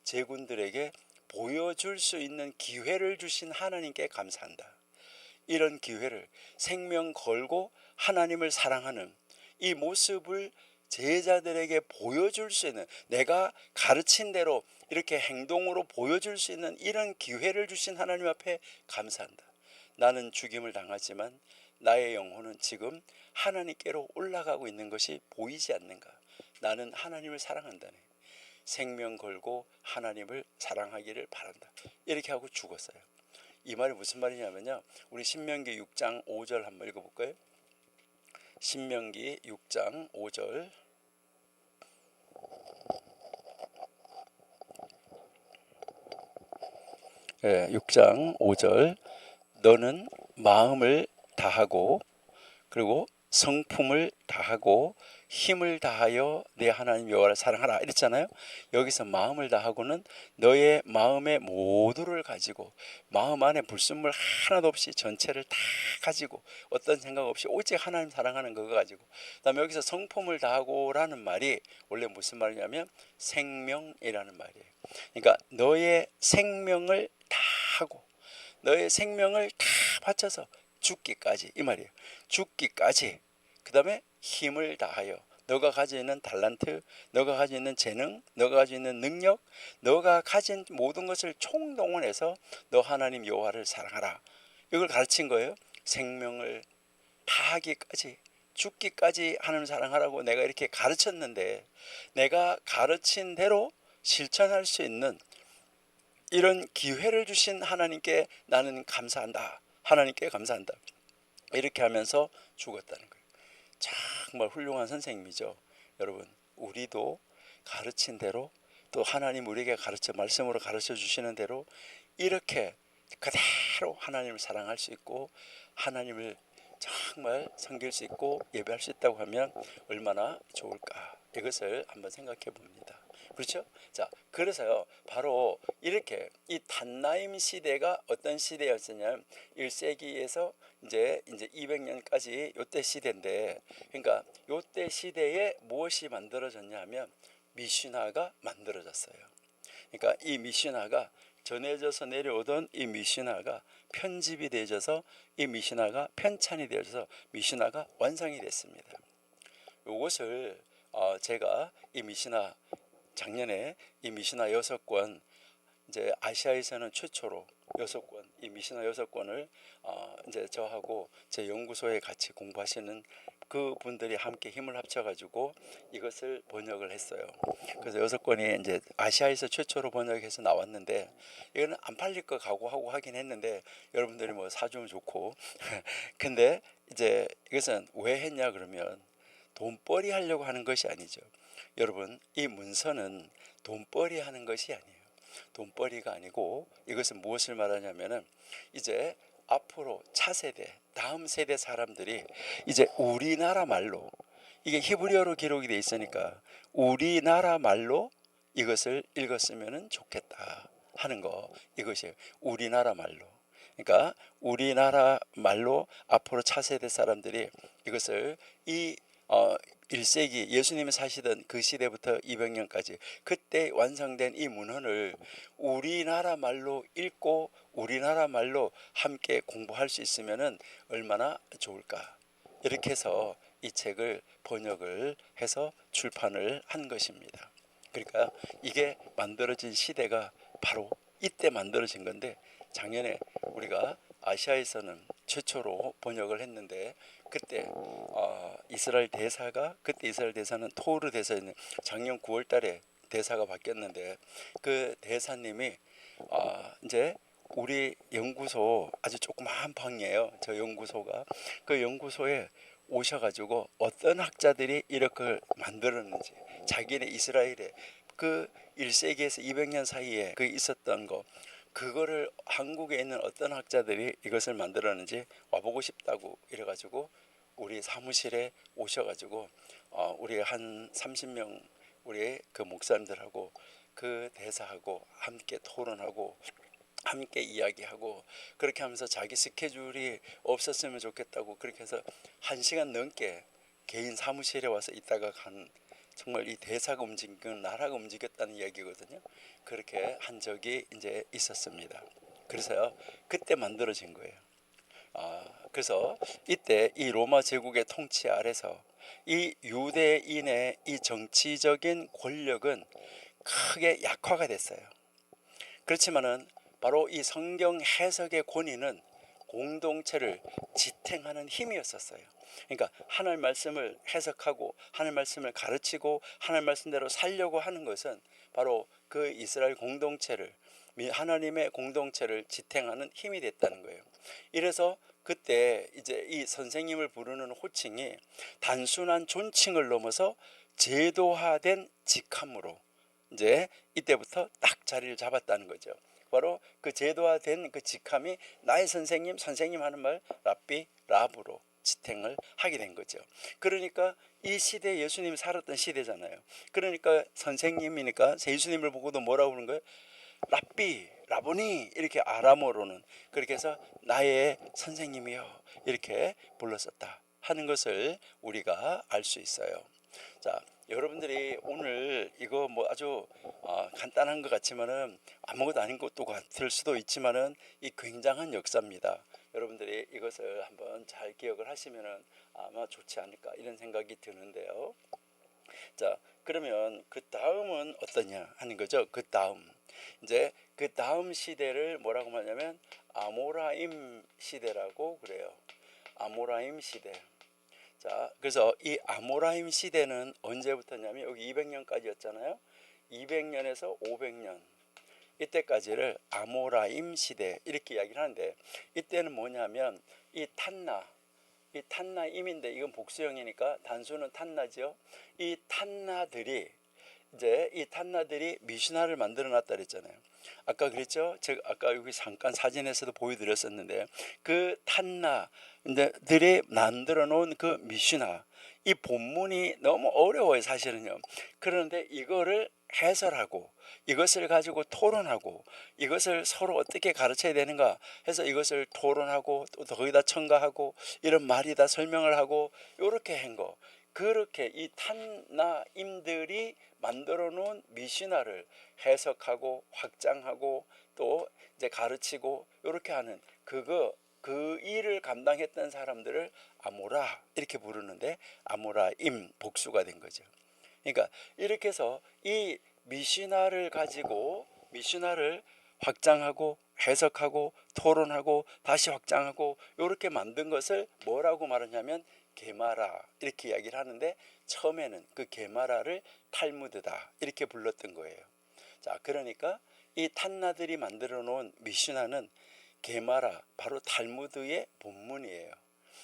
제군들에게 보여줄 수 있는 기회를 주신 하나님께 감사한다. 이런 기회를, 생명 걸고 하나님을 사랑하는 이 모습을 제자들에게 보여줄 수 있는, 내가 가르친 대로 이렇게 행동으로 보여줄 수 있는 이런 기회를 주신 하나님 앞에 감사한다. 나는 죽임을 당하지만 나의 영혼은 지금 하나님께로 올라가고 있는 것이 보이지 않는가? 나는 하나님을 사랑한다네. 생명 걸고 하나님을 사랑하기를 바란다. 이렇게 하고 죽었어요. 이 말이 무슨 말이냐면요, 우리 신명기 6장 5절 한번 읽어볼까요? 신명기 6장 5절. 6장 5절. 너는 마음을 다하고 그리고 성품을 다하고 힘을 다하여 내 하나님 여호와를 사랑하라 이랬잖아요. 여기서 마음을 다하고는 너의 마음의 모두를 가지고 마음 안에 불순물 하나도 없이 전체를 다 가지고 어떤 생각 없이 오직 하나님 사랑하는 그거 가지고, 그다음에 여기서 성품을 다하고라는 말이 원래 무슨 말이냐면 생명이라는 말이에요. 그러니까 너의 생명을 다 하고 너의 생명을 다 바쳐서 죽기까지 이 말이에요. 죽기까지. 그 다음에 힘을 다하여 너가 가지고 있는 달란트, 너가 가지고 있는 재능, 너가 가지고 있는 능력, 너가 가진 모든 것을 총동원해서 너 하나님 여호와를 사랑하라. 이걸 가르친 거예요. 생명을 다하기까지, 죽기까지 하나님 사랑하라고 내가 이렇게 가르쳤는데, 내가 가르친 대로 실천할 수 있는 이런 기회를 주신 하나님께 나는 감사한다. 하나님께 감사한다. 이렇게 하면서 죽었다는 거예요. 정말 훌륭한 선생님이죠. 여러분, 우리도 가르친 대로, 또 하나님 우리에게 말씀으로 가르쳐 주시는 대로 이렇게 그대로 하나님을 사랑할 수 있고 하나님을 정말 섬길 수 있고 예배할 수 있다고 하면 얼마나 좋을까, 이것을 한번 생각해 봅니다. 그렇죠? 자, 그래서요, 바로 이렇게 이 단나임 시대가 어떤 시대였냐면 1세기에서 이제 200년까지 요때 시대인데, 그러니까 요때 시대에 무엇이 만들어졌냐면 미시나가 만들어졌어요. 그러니까 이 미시나가 전해져서 내려오던 이 미시나가 편집이 되어져서 이 미시나가 편찬이 되어져서 미시나가 완성이 됐습니다. 이것을 제가 이 미시나 작년에 이 미시나 6권, 이제 아시아에서는 최초로 6권, 이 미시나 6권을 이제 저하고 제 연구소에 같이 공부하시는 그 분들이 함께 힘을 합쳐가지고 이것을 번역을 했어요. 그래서 6권이 이제 아시아에서 최초로 번역해서 나왔는데, 이거는 안 팔릴 거 각오하고 하긴 했는데 여러분들이 뭐 사주면 좋고 근데 이제 이것은 왜 했냐 그러면 돈벌이 하려고 하는 것이 아니죠. 여러분, 이 문서는 돈벌이 하는 것이 아니에요. 돈벌이가 아니고 이것은 무엇을 말하냐면은 이제 앞으로 차세대, 다음 세대 사람들이 이제 우리나라 말로, 이게 히브리어로 기록이 돼 있으니까 우리나라 말로 이것을 읽었으면 좋겠다 하는 거, 이것이 우리나라 말로. 그러니까 우리나라 말로 앞으로 차세대 사람들이 이것을 1세기 예수님이 사시던 그 시대부터 200년까지 그때 완성된 이 문헌을 우리나라 말로 읽고 우리나라 말로 함께 공부할 수 있으면 얼마나 좋을까. 이렇게 해서 이 책을 번역을 해서 출판을 한 것입니다. 그러니까 이게 만들어진 시대가 바로 이때 만들어진 건데, 작년에 우리가 아시아에서는 최초로 번역을 했는데, 그때 이스라엘 대사가, 그때 이스라엘 대사는 토르 대사였는데 작년 9월 달에 대사가 바뀌었는데, 그 대사님이 이제 우리 연구소 아주 조그마한 방이에요. 저 연구소가. 그 연구소에 오셔가지고 어떤 학자들이 이렇게 만들었는지, 자기네 이스라엘에 그 1세기에서 200년 사이에 그 있었던 거, 그거를 한국에 있는 어떤 학자들이 이것을 만들었는지 와보고 싶다고 이래가지고 우리 사무실에 오셔가지고 우리 한 30명 우리 그 목사님들하고 그 대사하고 함께 토론하고 함께 이야기하고, 그렇게 하면서 자기 스케줄이 없었으면 좋겠다고 그렇게 해서 1시간 넘게 개인 사무실에 와서 있다가 간, 정말 이 대사가 움직인 건 나라가 움직였다는 이야기거든요. 그렇게 한 적이 이제 있었습니다. 그래서요, 그때 만들어진 거예요. 그래서 이때 이 로마 제국의 통치 아래서 이 유대인의 이 정치적인 권력은 크게 약화가 됐어요. 그렇지만은 바로 이 성경 해석의 권위는 공동체를 지탱하는 힘이었었어요. 그러니까 하나님 말씀을 해석하고 하나님 말씀을 가르치고 하나님 말씀대로 살려고 하는 것은 바로 그 이스라엘 공동체를, 하나님의 공동체를 지탱하는 힘이 됐다는 거예요. 이래서 그때 이제 이 선생님을 부르는 호칭이 단순한 존칭을 넘어서 제도화된 직함으로 이제 이때부터 딱 자리를 잡았다는 거죠. 바로 그 제도화된 그 직함이 나의 선생님, 선생님 하는 말 랍비, 라브로 지탱을 하게 된 거죠. 그러니까 이 시대 예수님이 살았던 시대잖아요. 그러니까 선생님이니까 예수님을 보고도 뭐라고 부르는 거예요? 랍비, 라보니 이렇게 아람어로는 그렇게 해서 나의 선생님이요 이렇게 불렀었다 하는 것을 우리가 알 수 있어요. 자, 여러분들이 오늘 이거 뭐 아주 간단한 것 같지만은 아무것도 아닌 것도 같을 수도 있지만은 이 굉장한 역사입니다. 여러분들이 이것을 한번 잘 기억을 하시면은 아마 좋지 않을까 이런 생각이 드는데요. 자, 그러면 그 다음은 어떠냐 하는 거죠. 그 다음 이제 그 다음 시대를 뭐라고 하냐면 아모라임 시대라고 그래요. 아모라임 시대. 자, 그래서 이 아모라임 시대는 언제부터냐면 여기 200년까지였잖아요. 200년에서 500년 이때까지를 아모라임 시대 이렇게 이야기를 하는데, 이때는 뭐냐면 이 탄나임인데 이건 복수형이니까 단수는 탄나죠. 이 탄나들이 이제 이 탄나들이 미슈나를 만들어 놨다 그랬잖아요. 아까 그랬죠. 제가 아까 여기 잠깐 사진에서도 보여드렸었는데 그 탄나들이 만들어 놓은 그 미슈나, 이 본문이 너무 어려워요 사실은요. 그런데 이거를 해설하고 이것을 가지고 토론하고 이것을 서로 어떻게 가르쳐야 되는가 해서 이것을 토론하고 또 거기다 첨가하고 이런 말이다 설명을 하고 이렇게 한 거. 그렇게 이 탄나임들이 만들어 놓은 미시나를 해석하고 확장하고 또 이제 가르치고 이렇게 하는 그 일을 감당했던 사람들을 아모라 이렇게 부르는데 아모라임 복수가 된 거죠. 그러니까 이렇게 해서 이 미시나를 가지고 미시나를 확장하고 해석하고 토론하고 다시 확장하고 이렇게 만든 것을 뭐라고 말하냐면 게마라 이렇게 이야기를 하는데, 처음에는 그 게마라를 탈무드다 이렇게 불렀던 거예요. 자, 그러니까 이 탄나들이 만들어 놓은 미슈나는 게마라 바로 탈무드의 본문이에요.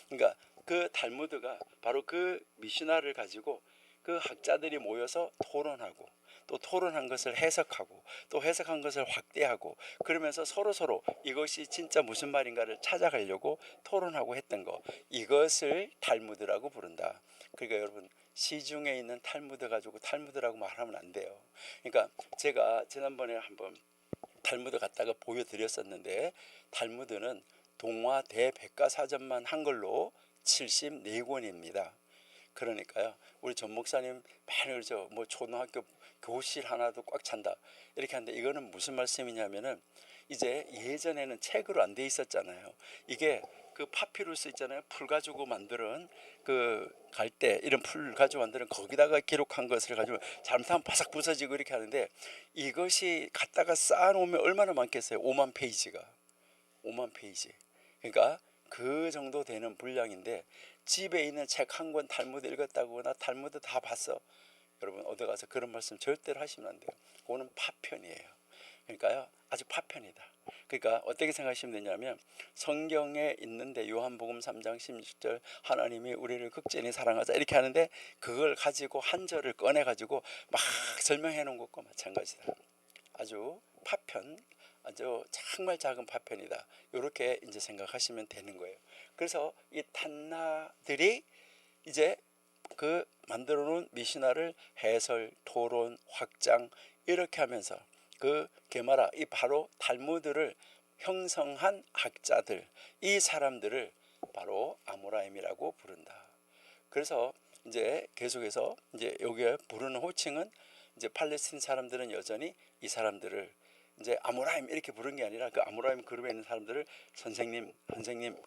그러니까 그 탈무드가 바로 그 미슈나를 가지고 그 학자들이 모여서 토론하고 또 토론한 것을 해석하고 또 해석한 것을 확대하고 그러면서 서로 이것이 진짜 무슨 말인가를 찾아가려고 토론하고 했던 거, 이것을 탈무드라고 부른다. 그러니까 여러분 시중에 있는 탈무드 가지고 탈무드라고 말하면 안 돼요. 그러니까 제가 지난번에 한번 탈무드 갖다가 보여드렸었는데, 탈무드는 동화 대백과사전만 한글로 74권입니다. 그러니까요, 우리 전 목사님 많이 그러죠. 뭐 초등학교 교실 하나도 꽉 찬다 이렇게 하는데, 이거는 무슨 말씀이냐면은 이제 예전에는 책으로 안 돼 있었잖아요. 이게 그 파피루스 있잖아요. 풀 가지고 만드는 그 갈대 이런 풀 가지고 만드는 거기다가 기록한 것을 가지고 잘못하면 바삭 부서지고 이렇게 하는데, 이것이 갖다가 쌓아놓으면 얼마나 많겠어요. 5만 페이지가 5만 페이지. 그러니까 그 정도 되는 분량인데 집에 있는 책 한 권 탈무드 읽었다고 나 탈무드 다 봤어, 여러분 어디 가서 그런 말씀 절대로 하시면 안 돼요. 그거는 파편이에요. 그러니까요 아주 파편이다. 그러니까 어떻게 생각하시면 되냐면, 성경에 있는데 요한복음 3장 16절 하나님이 우리를 극진히 사랑하자 이렇게 하는데, 그걸 가지고 한 절을 꺼내 가지고 막 설명해 놓은 것과 마찬가지다. 아주 파편, 아주 정말 작은 파편이다. 이렇게 이제 생각하시면 되는 거예요. 그래서 이 탄나들이 이제 그 만들어 놓은 미시나를 해설, 토론, 확장 이렇게 하면서 그 게마라, 이 바로 탈무드를 형성한 학자들, 이 사람들을 바로 아모라임이라고 부른다. 그래서 이제 계속해서 이제 여기에 부르는 호칭은, 이제 팔레스틴 사람들은 여전히 이 사람들을 이제 아모라임 이렇게 부른 게 아니라 그 아모라임 그룹에 있는 사람들을 선생님,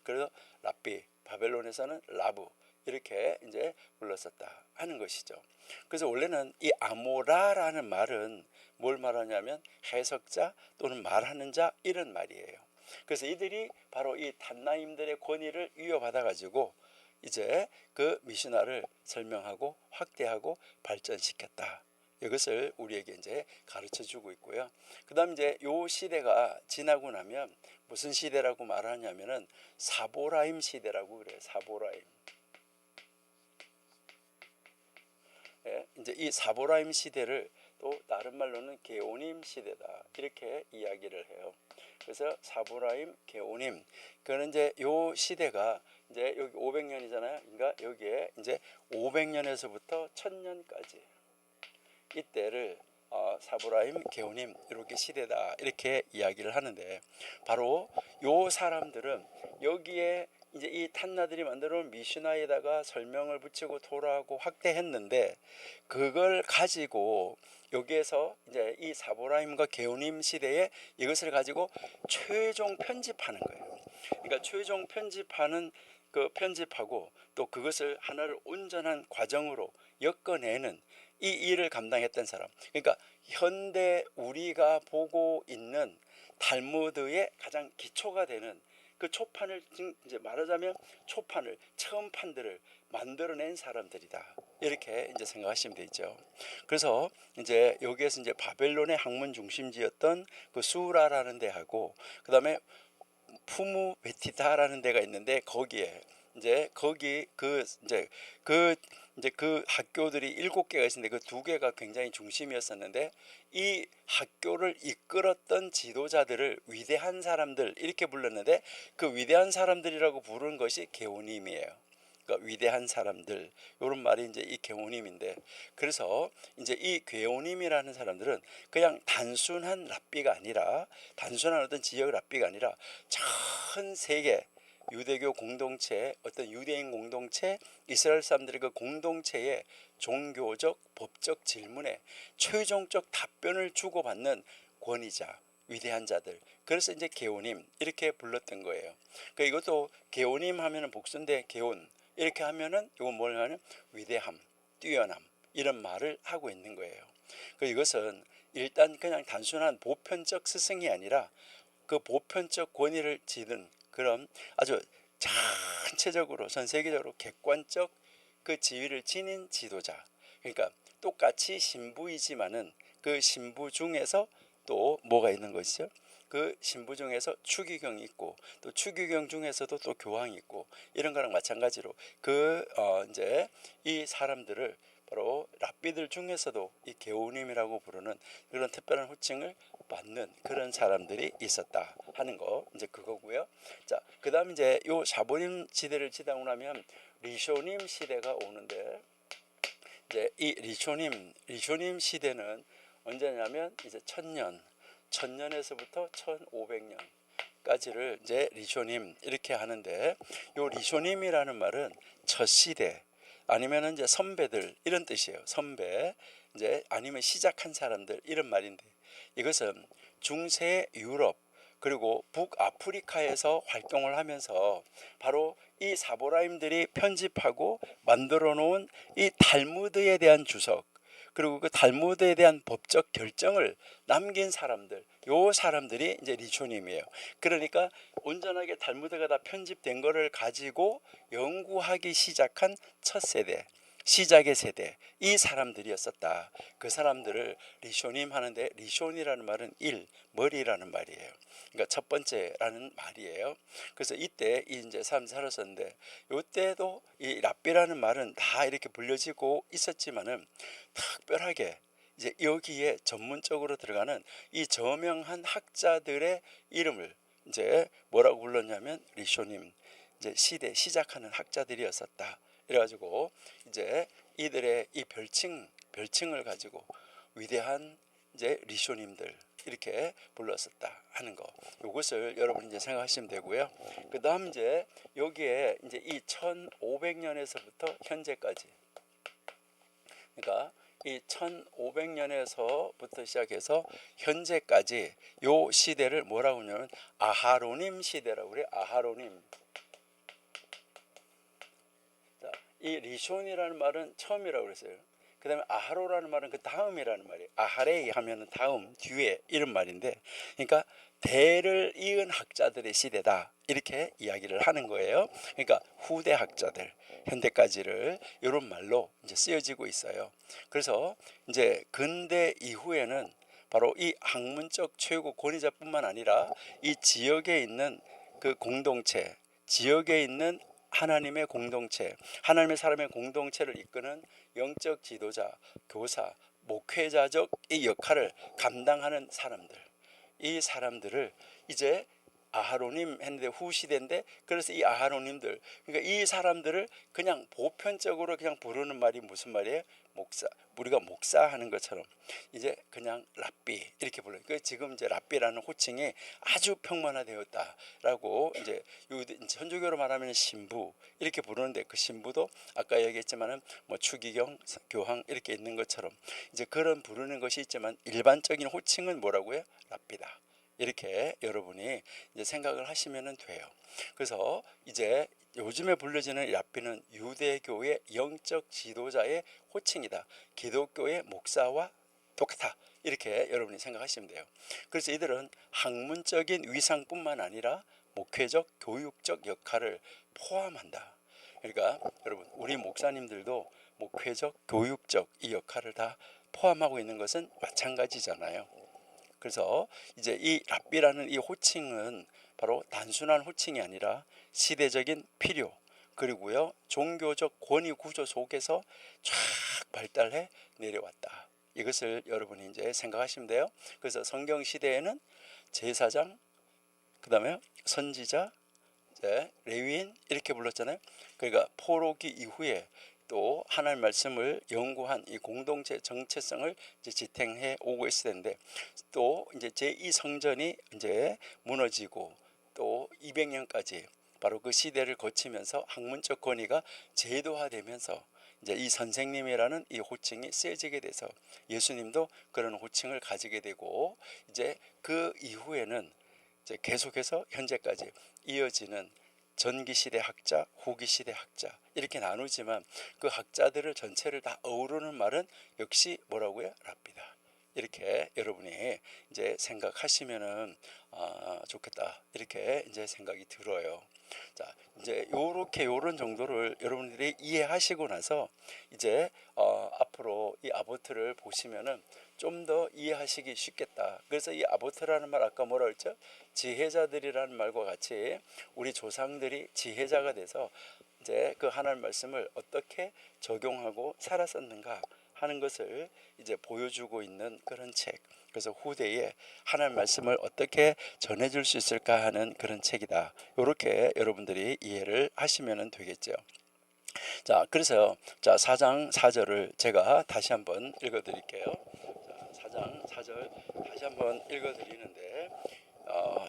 그래서 랍비, 바벨론에서는 라브 이렇게 이제 불렀었다 하는 것이죠. 그래서 원래는 이 아모라라는 말은 뭘 말하냐면 해석자 또는 말하는 자 이런 말이에요. 그래서 이들이 바로 이 탄나임들의 권위를 위협받아 가지고 이제 그 미시나를 설명하고 확대하고 발전시켰다. 이것을 우리에게 이제 가르쳐 주고 있고요. 그다음 이제 요 시대가 지나고 나면 무슨 시대라고 말하냐면은 사보라임 시대라고 그래요. 사보라임. 예, 이제 이 사보라임 시대를 또 다른 말로는 게오님 시대다 이렇게 이야기를 해요. 그래서 사보라임 게오님, 그는 이제 요 시대가 이제 여기 500년이잖아요. 그러니까 여기에 이제 500년에서부터 1000년까지 이때를 사보라임 게오님 이렇게 시대다 이렇게 이야기를 하는데, 바로 요 사람들은 여기에 이제 이 탄나들이 만들어 놓은 미슈나에다가 설명을 붙이고 토라하고 확대했는데, 그걸 가지고 여기에서 이제 이 사보라임과 게오님 시대에 이것을 가지고 최종 편집하는 거예요. 그러니까 최종 편집하는 그 편집하고 또 그것을 하나를 온전한 과정으로 엮어내는 이 일을 감당했던 사람. 그러니까 현대 우리가 보고 있는 탈무드의 가장 기초가 되는 그 초판을, 이제 말하자면 초판을, 처음판들을 만들어낸 사람들이다 이렇게 이제 생각하시면 되죠. 그래서 이제 여기에서 이제 바벨론의 학문 중심지였던 그 수라라는 데하고 그다음에 푸무 베티다라는 데가 있는데, 거기에 이제 거기 그 학교들이 7개가 있었는데 그 2개가 굉장히 중심이었었는데, 이 학교를 이끌었던 지도자들을 위대한 사람들 이렇게 불렀는데, 그 위대한 사람들이라고 부르는 것이 게오님이에요. 그러니까 위대한 사람들, 이런 말이 이제 이 게오님인데, 그래서 이제 이 게오님이라는 사람들은 그냥 단순한 랍비가 아니라, 단순한 어떤 지역 랍비가 아니라 전 세계 유대교 공동체, 어떤 유대인 공동체, 이스라엘 사람들의 그 공동체의 종교적, 법적 질문에 최종적 답변을 주고받는 권위자, 위대한 자들. 그래서 이제 게오님 이렇게 불렀던 거예요. 그러니까 이것도 게오님 하면은 복수인데, 게온 이렇게 하면은 이건 뭐냐면 위대함, 뛰어남 이런 말을 하고 있는 거예요. 그 이것은 일단 그냥 단순한 보편적 스승이 아니라 그 보편적 권위를 지는 그런 아주 전체적으로 전 세계적으로 객관적 그 지위를 지닌 지도자. 그러니까 똑같이 신부이지만은 그 신부 중에서 또 뭐가 있는 것이죠? 그 신부 중에서 추기경이 있고, 또 추기경 중에서도 또 교황이 있고, 이런 거랑 마찬가지로 그 이제 이 사람들을 바로 랍비들 중에서도 이 게오님이라고 부르는 그런 특별한 호칭을 받는 그런 사람들이 있었다 하는 거, 이제 그거고요. 자, 그다음 이제 요 사보님 시대를 지나고 나면 리쇼님 시대가 오는데, 이제 이 리쇼님 시대는 언제냐면 이제 1000년에서부터 1500년까지를 이제 리쇼님 이렇게 하는데, 요 리쇼님이라는 말은 첫 시대 아니면 이제 선배들 이런 뜻이에요. 선배, 이제 아니면 시작한 사람들 이런 말인데, 이것은 중세 유럽 그리고 북아프리카에서 활동을 하면서 바로 이 사보라임들이 편집하고 만들어 놓은 이 탈무드에 대한 주석, 그리고 그 탈무드에 대한 법적 결정을 남긴 사람들, 요 사람들이 이제 리초님이에요. 그러니까 온전하게 탈무드가 다 편집된 거를 가지고 연구하기 시작한 첫 세대, 시작의 세대, 이 사람들이었었다. 그 사람들을 리쇼님 하는데, 리쇼이라는 말은 머리라는 말이에요. 그러니까 첫 번째라는 말이에요. 그래서 이때 이제 사람 살았었는데, 이때도 이 랍비라는 말은 다 이렇게 불려지고 있었지만은 특별하게 이제 여기에 전문적으로 들어가는 이 저명한 학자들의 이름을 이제 뭐라고 불렀냐면 리쇼님, 이제 시대 시작하는 학자들이었었다. 그래가지고 이제 이들의 이 별칭을 가지고 위대한 이제 리쇼님들 이렇게 불렀었다 하는 거, 이것을 여러분 이제 생각하시면 되고요. 그 다음 이제 여기에 이제 이 1500년에서부터 현재까지, 그러니까 이 1500년에서부터 시작해서 현재까지 요 시대를 뭐라고 하냐면 아하로님 시대라고 그래요. 아하로님. 이 리손이라는 말은 처음이라고 그랬어요. 그 다음에 아하로라는 말은 그 다음이라는 말이에요. 아하레이 하면은 다음, 뒤에 이런 말인데, 그러니까 대를 이은 학자들의 시대다 이렇게 이야기를 하는 거예요. 그러니까 후대 학자들, 현대까지를 이런 말로 이제 쓰여지고 있어요. 그래서 이제 근대 이후에는 바로 이 학문적 최고 권위자뿐만 아니라 이 지역에 있는 그 공동체, 지역에 있는 하나님의 공동체, 하나님의 사람의 공동체를 이끄는 영적 지도자, 교사, 목회자적 이 역할을 감당하는 사람들, 이 사람들을 이제 아하로님 했는데 후시대인데, 그래서 이 아하로님들, 그러니까 이 사람들을 그냥 보편적으로 그냥 부르는 말이 무슨 말이에요? 목사, 우리가 목사하는 것처럼 이제 그냥 랍비 이렇게 불러요. 그 지금 이제 랍비라는 호칭이 아주 평만화되었다라고, 이제 천주교로 말하면 신부 이렇게 부르는데, 그 신부도 아까 얘기했지만은 뭐 추기경, 교황 이렇게 있는 것처럼 이제 그런 부르는 것이 있지만, 일반적인 호칭은 뭐라고요? 랍비다. 이렇게 여러분이 이제 생각을 하시면 돼요. 그래서 이제 요즘에 불려지는 랍비는 유대교의 영적 지도자의 호칭이다. 기독교의 목사와 똑같아. 이렇게 여러분이 생각하시면 돼요. 그래서 이들은 학문적인 위상뿐만 아니라 목회적, 교육적 역할을 포함한다. 그러니까 여러분, 우리 목사님들도 목회적, 교육적 이 역할을 다 포함하고 있는 것은 마찬가지잖아요. 그래서 이제 이 랍비라는 이 호칭은 바로 단순한 호칭이 아니라 시대적인 필요, 그리고요 종교적 권위 구조 속에서 쫙 발달해 내려왔다. 이것을 여러분이 이제 생각하시면 돼요. 그래서 성경 시대에는 제사장, 그다음에 선지자, 이제 레위인 이렇게 불렀잖아요. 그러니까 포로기 이후에 또 하나님 말씀을 연구한 이 공동체 정체성을 이제 지탱해 오고 있을 텐데, 또 이제 제2성전이 이제 무너지고 또 200년까지 바로 그 시대를 거치면서 학문적 권위가 제도화되면서 이제 이 선생님이라는 이 호칭이 세지게 돼서 예수님도 그런 호칭을 가지게 되고, 이제 그 이후에는 이제 계속해서 현재까지 이어지는 전기시대 학자, 후기시대 학자 이렇게 나누지만, 그 학자들을 전체를 다 어우르는 말은 역시 뭐라고요? 랍비다. 이렇게 여러분이 이제 생각하시면은 좋겠다, 이렇게 이제 생각이 들어요. 자, 이제 요렇게 요런 정도를 여러분들이 이해하시고 나서 이제 앞으로 이 아보트를 보시면은 좀 더 이해하시기 쉽겠다. 그래서 이 아보트라는 말 아까 뭐라 했죠? 지혜자들이라는 말과 같이 우리 조상들이 지혜자가 돼서 이제 그 하나님 말씀을 어떻게 적용하고 살았었는가 하는 것을 이제 보여주고 있는 그런 책. 그래서 후대에 하나님 말씀을 어떻게 전해줄 수 있을까 하는 그런 책이다. 이렇게 여러분들이 이해를 하시면 되겠죠. 자, 그래서 자 4장 4절을 제가 다시 한번 읽어드릴게요. 자, 4장 4절 다시 한번 읽어드리는데,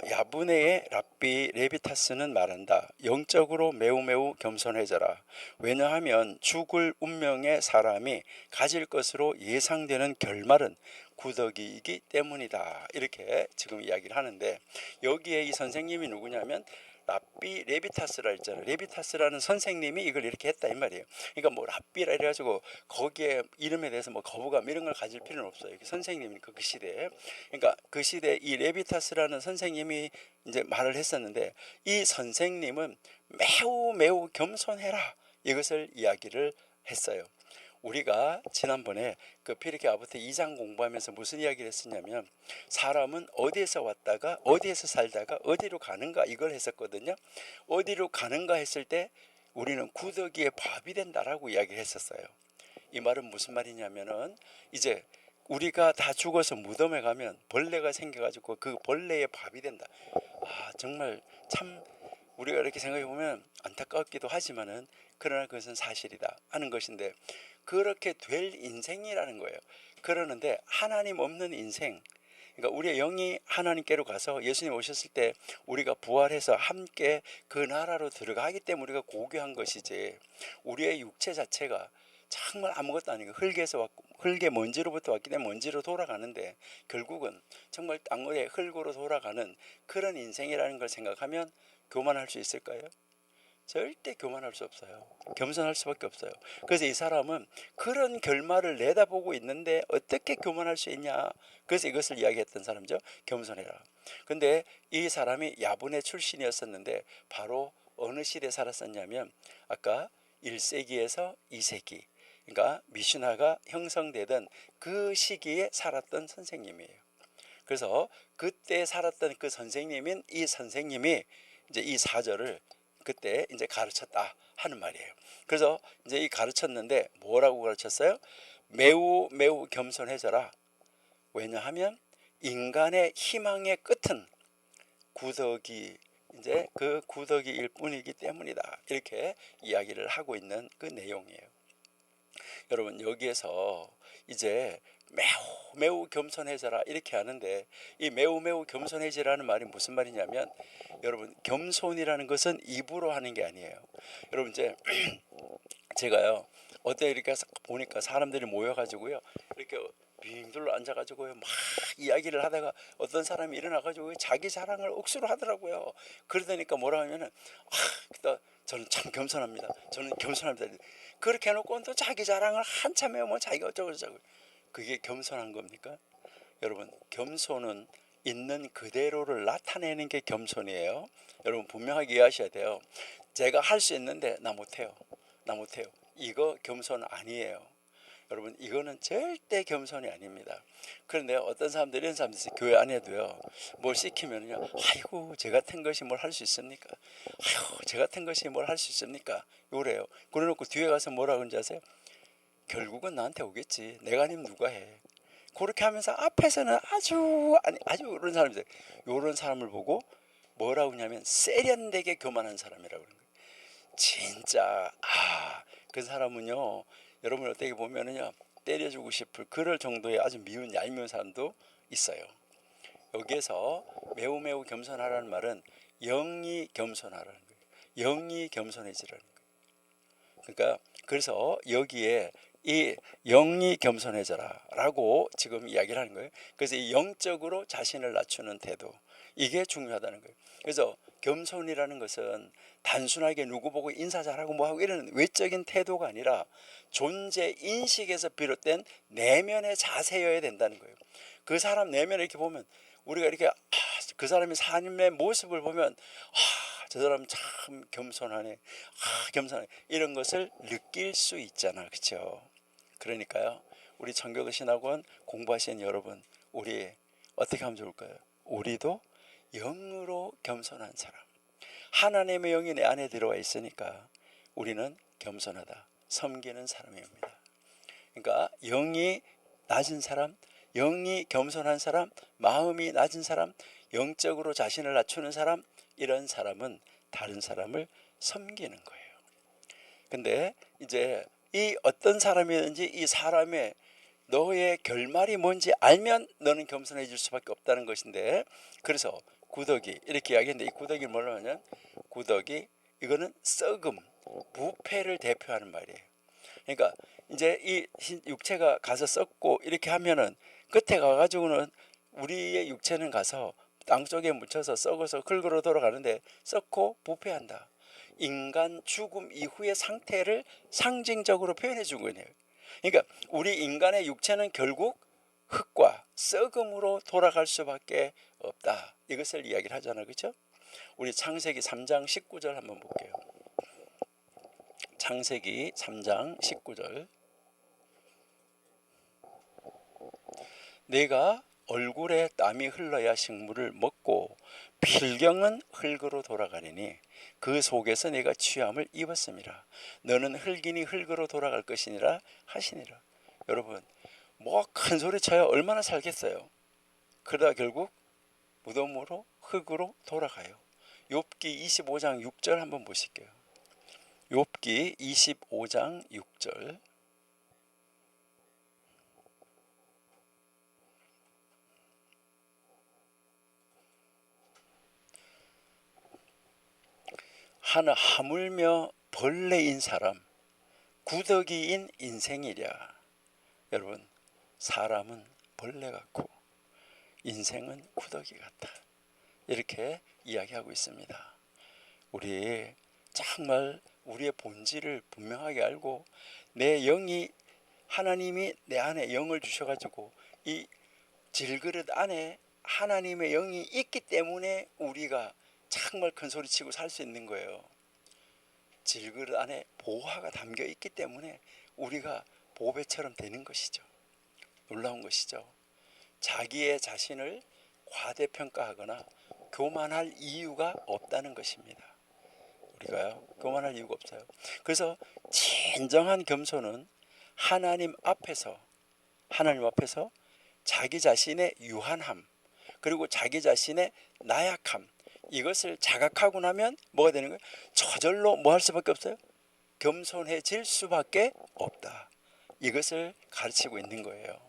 야브네의 랍비 레비타스는 말한다. 영적으로 매우 겸손해져라. 왜냐하면 죽을 운명의 사람이 가질 것으로 예상되는 결말은 구더기이기 때문이다. 이렇게 지금 이야기를 하는데, 여기에 이 선생님이 누구냐면 랍비 레비타스라 했잖아요. 레비타스라는 선생님이 이걸 이렇게 했다 이 말이에요. 그러니까 뭐 랍비라 이래가지고 거기에 이름에 대해서 뭐 거부감 이런 걸 가질 필요는 없어요. 선생님이니까 그 시대에. 그러니까 그 시대 이 레비타스라는 선생님이 이제 말을 했었는데, 이 선생님은 매우 겸손해라, 이것을 이야기를 했어요. 우리가 지난번에 그 피리케 아보트 2장 공부하면서 무슨 이야기를 했었냐면, 사람은 어디에서 왔다가 어디에서 살다가 어디로 가는가 이걸 했었거든요. 어디로 가는가 했을 때 우리는 구더기의 밥이 된다라고 이야기를 했었어요. 이 말은 무슨 말이냐면은, 이제 우리가 다 죽어서 무덤에 가면 벌레가 생겨가지고 그 벌레의 밥이 된다. 정말 참 우리가 이렇게 생각해 보면 안타깝기도 하지만은 그러나 그것은 사실이다 하는 것인데, 그렇게 될 인생이라는 거예요. 그러는데 하나님 없는 인생, 그러니까 우리의 영이 하나님께로 가서 예수님 오셨을 때 우리가 부활해서 함께 그 나라로 들어가기 때문에 우리가 고귀한 것이지, 우리의 육체 자체가 정말 아무것도 아니고 흙에서 왔고, 흙의 먼지로부터 왔기 때문에 먼지로 돌아가는데, 결국은 정말 땅의 흙으로 돌아가는 그런 인생이라는 걸 생각하면 교만할 수 있을까요? 절대 교만할 수 없어요. 겸손할 수밖에 없어요. 그래서 이 사람은 그런 결말을 내다보고 있는데 어떻게 교만할 수 있냐. 그래서 이것을 이야기했던 사람이죠. 겸손해라. 근데 이 사람이 야분의 출신이었었는데 바로 어느 시대에 살았었냐면 아까 1세기에서 2세기, 그러니까 미슈나가 형성되던 그 시기에 살았던 선생님이에요. 그래서 그때 살았던 그 선생님인 이 선생님이 이제 이 4절을 그때 이제 가르쳤다 하는 말이에요. 그래서 이제 이 가르쳤는데 뭐라고 가르쳤어요? 매우 매우 겸손해져라. 왜냐하면 인간의 희망의 끝은 구더기, 이제 그 구더기일 뿐이기 때문이다. 이렇게 이야기를 하고 있는 그 내용이에요. 여러분, 여기에서 이제 매우 매우 겸손해져라 이렇게 하는데, 이 매우 매우 겸손해지라는 말이 무슨 말이냐면, 여러분, 겸손이라는 것은 입으로 하는 게 아니에요. 여러분, 이제 제가요, 어때 이렇게 보니까 사람들이 모여가지고요, 이렇게 빙둘러 앉아가지고요, 막 이야기를 하다가 어떤 사람이 일어나가지고 자기 자랑을 억수로 하더라고요. 그러다니까 뭐라 하면은, 저는 참 겸손합니다. 저는 겸손합니다. 그렇게 해놓고 또 자기 자랑을 한참 해오면 자기가 어쩌고저쩌고. 그게 겸손한 겁니까? 여러분, 겸손은 있는 그대로를 나타내는 게 겸손이에요. 여러분, 분명하게 이해하셔야 돼요. 제가 할 수 있는데 나 못해요. 나 못해요. 이거 겸손 아니에요. 여러분, 이거는 절대 겸손이 아닙니다. 그런데 어떤 사람들이, 이런 사람들이 교회 안에도요, 뭘 시키면요, 아이고 저 같은 것이 뭘 할 수 있습니까? 아이고 저 같은 것이 뭘 할 수 있습니까? 요래요. 그래놓고 뒤에 가서 뭐라 그런지 아세요? 결국은 나한테 오겠지. 내가 아니면 누가 해. 그렇게 하면서 앞에서는 아주 이런 사람들, 요런 사람을 보고 뭐라고 하냐면 세련되게 교만한 사람이라고 그러는 거예요. 진짜 그 사람은요, 여러분 어떻게 보면은요, 때려주고 싶을 그럴 정도의 아주 미운 얄미운 사람도 있어요. 여기에서 매우 매우 겸손하라는 말은 영이 겸손하라는 거예요. 영이 겸손해지라는 거예요. 그러니까 그래서 여기에 이 영이 겸손해져라 라고 지금 이야기를 하는 거예요. 그래서 이 영적으로 자신을 낮추는 태도, 이게 중요하다는 거예요. 그래서 겸손이라는 것은 단순하게 누구 보고 인사 잘하고 뭐하고 이런 외적인 태도가 아니라 존재 인식에서 비롯된 내면의 자세여야 된다는 거예요. 그 사람 내면을 이렇게 보면, 우리가 이렇게 그 사람의 삶의 모습을 보면 저 사람 참 겸손하네, 겸손하네, 이런 것을 느낄 수 있잖아. 그렇죠? 그러니까요, 우리 청교도신학원 공부하시는 여러분, 우리 어떻게 하면 좋을까요? 우리도 영으로 겸손한 사람, 하나님의 영이 내 안에 들어와 있으니까 우리는 겸손하다, 섬기는 사람입니다. 그러니까 영이 낮은 사람, 영이 겸손한 사람, 마음이 낮은 사람, 영적으로 자신을 낮추는 사람, 이런 사람은 다른 사람을 섬기는 거예요. 근데 이제 이 어떤 사람이든지 이 사람의 너의 결말이 뭔지 알면 너는 겸손해질 수밖에 없다는 것인데, 그래서 구더기 이렇게 이야기했는데, 이 구더기를 뭐라고 하냐면, 구더기, 이거는 썩음, 부패를 대표하는 말이에요. 그러니까 이제 이 육체가 가서 썩고 이렇게 하면은 끝에 가가지고는 우리의 육체는 가서 땅속에 묻혀서 썩어서 흙으로 돌아가는데 썩고 부패한다. 인간 죽음 이후의 상태를 상징적으로 표현해 준 거예요. 그러니까 우리 인간의 육체는 결국 흙과 썩음으로 돌아갈 수밖에 없다. 이것을 이야기를 하잖아요. 그렇죠? 우리 창세기 3장 19절 한번 볼게요. 창세기 3장 19절. 내가 얼굴에 땀이 흘러야 식물을 먹고 필경은 흙으로 돌아가리니 그 속에서 내가 취함을 입었음이라. 너는 흙이니 흙으로 돌아갈 것이니라 하시니라. 여러분, 뭐 큰 소리 쳐야 얼마나 살겠어요. 그러다 결국 무덤으로 흙으로 돌아가요. 욥기 25장 6절 한번 보실게요. 욥기 25장 6절. 하물며 벌레인 사람, 구더기인 인생이랴. 여러분, 사람은 벌레 같고 인생은 구더기 같다. 이렇게 이야기하고 있습니다. 우리 정말 우리의 본질을 분명하게 알고, 내 영이, 하나님이 내 안에 영을 주셔가지고 이 질그릇 안에 하나님의 영이 있기 때문에 우리가 정말 큰 소리 치고 살 수 있는 거예요. 질그릇 안에 보화가 담겨 있기 때문에 우리가 보배처럼 되는 것이죠. 놀라운 것이죠. 자기의 자신을 과대평가하거나 교만할 이유가 없다는 것입니다. 우리가요, 교만할 이유가 없어요. 그래서 진정한 겸손은 하나님 앞에서 자기 자신의 유한함, 그리고 자기 자신의 나약함, 이것을 자각하고 나면 뭐가 되는 거예요? 저절로 뭐 할 수밖에 없어요? 겸손해질 수밖에 없다. 이것을 가르치고 있는 거예요.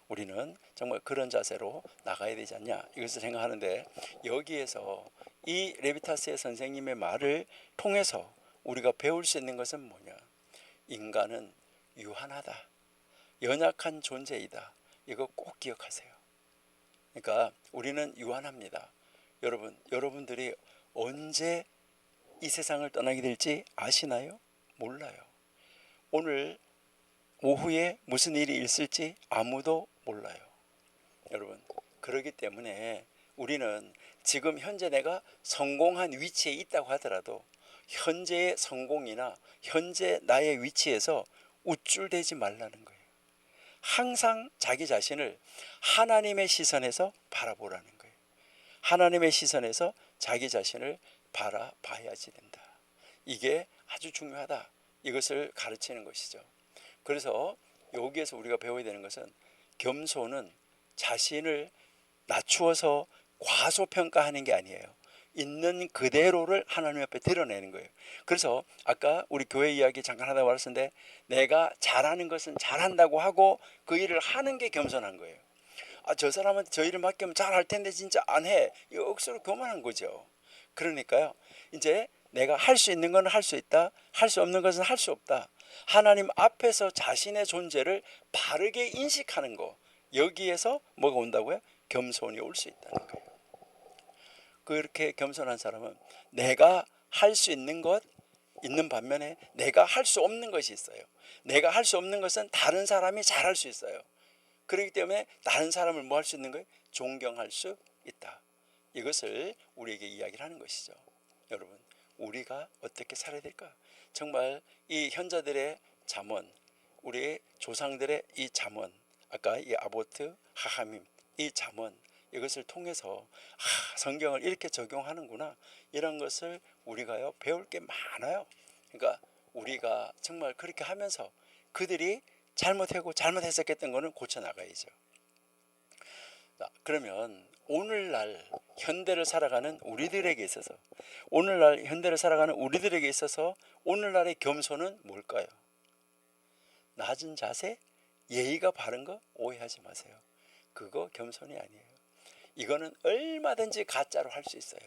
우리는 정말 그런 자세로 나가야 되지 않냐, 이것을 생각하는데, 여기에서 이 레비타스의 선생님의 말을 통해서 우리가 배울 수 있는 것은 뭐냐? 인간은 유한하다, 연약한 존재이다. 이거 꼭 기억하세요. 그러니까 우리는 유한합니다. 여러분들이 언제 이 세상을 떠나게 될지 아시나요? 몰라요. 오늘 오후에 무슨 일이 있을지 아무도 몰라요. 여러분, 그렇기 때문에 우리는 지금 현재 내가 성공한 위치에 있다고 하더라도 현재의 성공이나 현재 나의 위치에서 우쭐대지 말라는 거예요. 항상 자기 자신을 하나님의 시선에서 바라보라는 거예요. 하나님의 시선에서 자기 자신을 바라봐야지 된다. 이게 아주 중요하다. 이것을 가르치는 것이죠. 그래서 여기에서 우리가 배워야 되는 것은, 겸손은 자신을 낮추어서 과소평가하는 게 아니에요. 있는 그대로를 하나님 앞에 드러내는 거예요. 그래서 아까 우리 교회 이야기 잠깐 하다 말았는데, 내가 잘하는 것은 잘한다고 하고 그 일을 하는 게 겸손한 거예요. 저 사람한테 저 일을 맡기면 잘할 텐데 진짜 안 해. 이거 억수로 교만한 거죠. 그러니까요, 이제 내가 할 수 있는 건 할 수 있다, 할 수 없는 것은 할 수 없다. 하나님 앞에서 자신의 존재를 바르게 인식하는 거, 여기에서 뭐가 온다고요? 겸손이 올 수 있다는 거예요. 그렇게 겸손한 사람은 내가 할 수 있는 것 있는 반면에 내가 할 수 없는 것이 있어요. 내가 할 수 없는 것은 다른 사람이 잘할 수 있어요. 그렇기 때문에 다른 사람을 뭐 할 수 있는 거예요? 존경할 수 있다. 이것을 우리에게 이야기를 하는 것이죠. 여러분, 우리가 어떻게 살아야 될까? 정말 이 현자들의 잠언, 우리 조상들의 이 잠언, 아까 이 아보트, 하하밈, 이 잠언, 이것을 통해서 성경을 이렇게 적용하는구나, 이런 것을 우리가요 배울 게 많아요. 그러니까 우리가 정말 그렇게 하면서 그들이 잘못했었던 거는 고쳐나가야죠. 그러면 오늘날 현대를 살아가는 우리들에게 있어서, 오늘날의 겸손은 뭘까요? 낮은 자세, 예의가 바른 거 오해하지 마세요. 그거 겸손이 아니에요. 이거는 얼마든지 가짜로 할 수 있어요.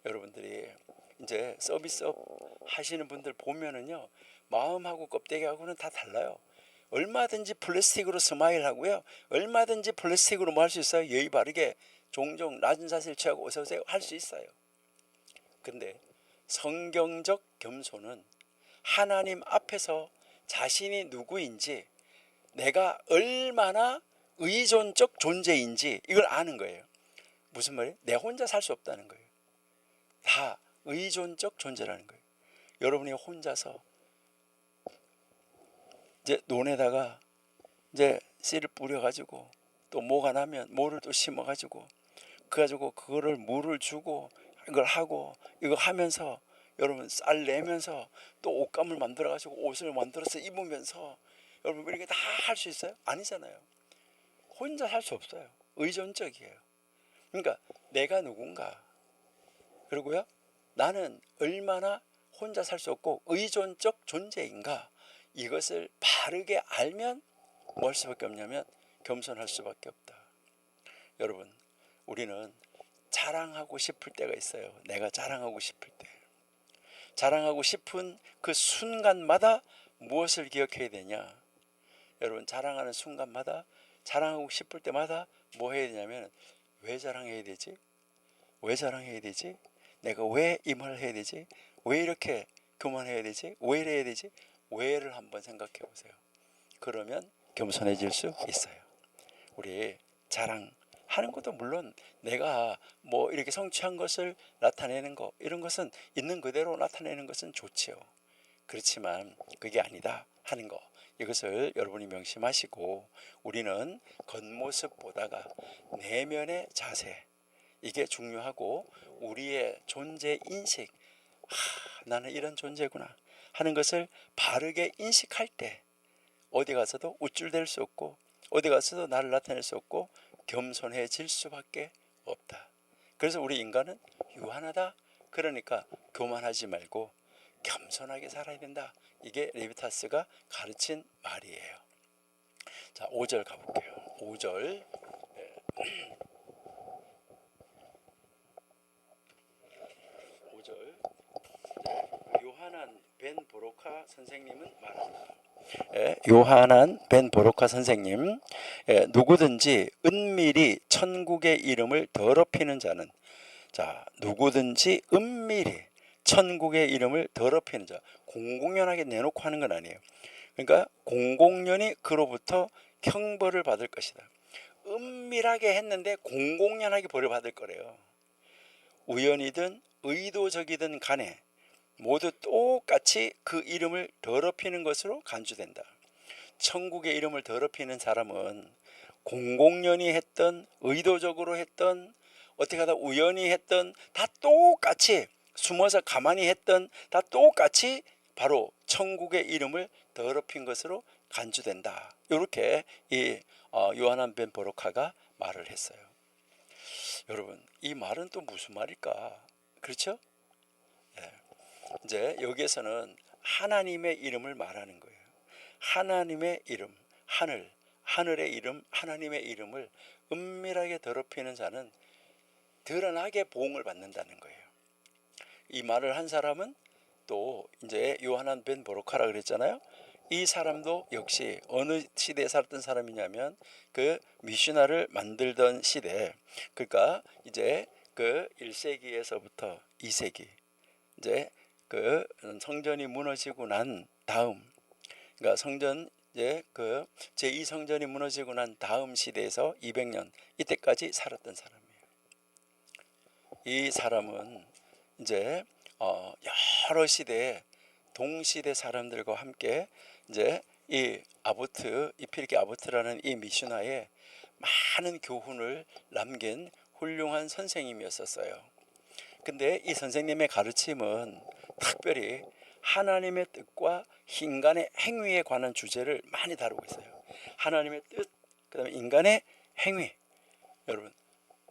여러분들이 이제 서비스업 하시는 분들 보면은요, 마음하고 껍데기하고는 다 달라요. 얼마든지 플라스틱으로 스마일 하고요, 얼마든지 플라스틱으로 뭐 할 수 있어요. 예의 바르게 종종 낮은 자세를 취하고 어서오세요 할 수 있어요. 근데 성경적 겸손은 하나님 앞에서 자신이 누구인지, 내가 얼마나 의존적 존재인지 이걸 아는 거예요. 무슨 말이에요? 내 혼자 살 수 없다는 거예요. 다 의존적 존재라는 거예요. 여러분이 혼자서 이제 논에다가 이제 씨를 뿌려가지고 또 뭐가 나면 모를 또 심어가지고 그거를 물을 주고 이걸 하고 이거 하면서 여러분 쌀 내면서 또 옷감을 만들어가지고 옷을 만들어서 입으면서 여러분 이렇게 다 할 수 있어요? 아니잖아요. 혼자 살 수 없어요. 의존적이에요. 그러니까 내가 누군가, 그리고요 나는 얼마나 혼자 살 수 없고 의존적 존재인가, 이것을 바르게 알면 뭘 수밖에 없냐면 겸손할 수밖에 없다. 여러분, 우리는 자랑하고 싶을 때가 있어요. 내가 자랑하고 싶을 때, 자랑하고 싶은 그 순간마다 무엇을 기억해야 되냐? 여러분, 자랑하는 순간마다, 자랑하고 싶을 때마다 뭐 해야 되냐면, 왜 자랑해야 되지? 왜 자랑해야 되지? 내가 왜 이 말을 해야 되지? 왜 이렇게 교만해야 되지? 왜 이래야 되지? 왜를 한번 생각해 보세요. 그러면 겸손해질 수 있어요. 우리 자랑하는 것도 물론 내가 뭐 이렇게 성취한 것을 나타내는 거, 이런 것은 있는 그대로 나타내는 것은 좋지요. 그렇지만 그게 아니다 하는 거, 이것을 여러분이 명심하시고, 우리는 겉모습보다가 내면의 자세, 이게 중요하고, 우리의 존재 인식, 나는 이런 존재구나 하는 것을 바르게 인식할 때 어디 가서도 우쭐댈 수 없고 어디 가서도 나를 나타낼 수 없고 겸손해질 수밖에 없다. 그래서 우리 인간은 유한하다. 그러니까 교만하지 말고 겸손하게 살아야 된다. 이게 레비타스가 가르친 말이에요. 자, 5절 가볼게요. 5절. 5절. 요하난 벤 보로카 선생님은 말한다. 요하난 벤 보로카 선생님, 누구든지 은밀히 천국의 이름을 더럽히는 자는, 자, 누구든지 은밀히 천국의 이름을 더럽히는 자, 공공연하게 내놓고 하는 건 아니에요. 그러니까 공공연히 그로부터 형벌을 받을 것이다. 은밀하게 했는데 공공연하게 벌을 받을 거래요. 우연이든 의도적이든 간에 모두 똑같이 그 이름을 더럽히는 것으로 간주된다. 천국의 이름을 더럽히는 사람은 공공연히 했던, 의도적으로 했던, 어떻게 하다 우연히 했던, 다 똑같이 숨어서 가만히 했던, 다 똑같이 바로 천국의 이름을 더럽힌 것으로 간주된다. 이렇게 이 요하난 벤 보로카가 말을 했어요. 여러분, 이 말은 또 무슨 말일까? 그렇죠? 예. 이제 여기에서는 하나님의 이름을 말하는 거예요. 하나님의 이름, 하늘의 이름, 하나님의 이름을 은밀하게 더럽히는 자는 드러나게 보응을 받는다는 거예요. 이 말을 한 사람은 또 이제 요하난 벤 보로카라 그랬잖아요. 이 사람도 역시 어느 시대에 살았던 사람이냐면 그 미슈나를 만들던 시대, 그러니까 이제 그 1세기에서부터 2세기, 이제 그 성전이 무너지고 난 다음, 그러니까 성전 이제 그 제2성전이 무너지고 난 다음 시대에서 200년 이때까지 살았던 사람이에요. 이 사람은 이제 여러 시대에 동시대 사람들과 함께 이제 이 아보트, 이피리키 아보트라는 이 미슈나에 많은 교훈을 남긴 훌륭한 선생님이었었어요. 근데 이 선생님의 가르침은 특별히 하나님의 뜻과 인간의 행위에 관한 주제를 많이 다루고 있어요. 하나님의 뜻, 그 다음에 인간의 행위. 여러분,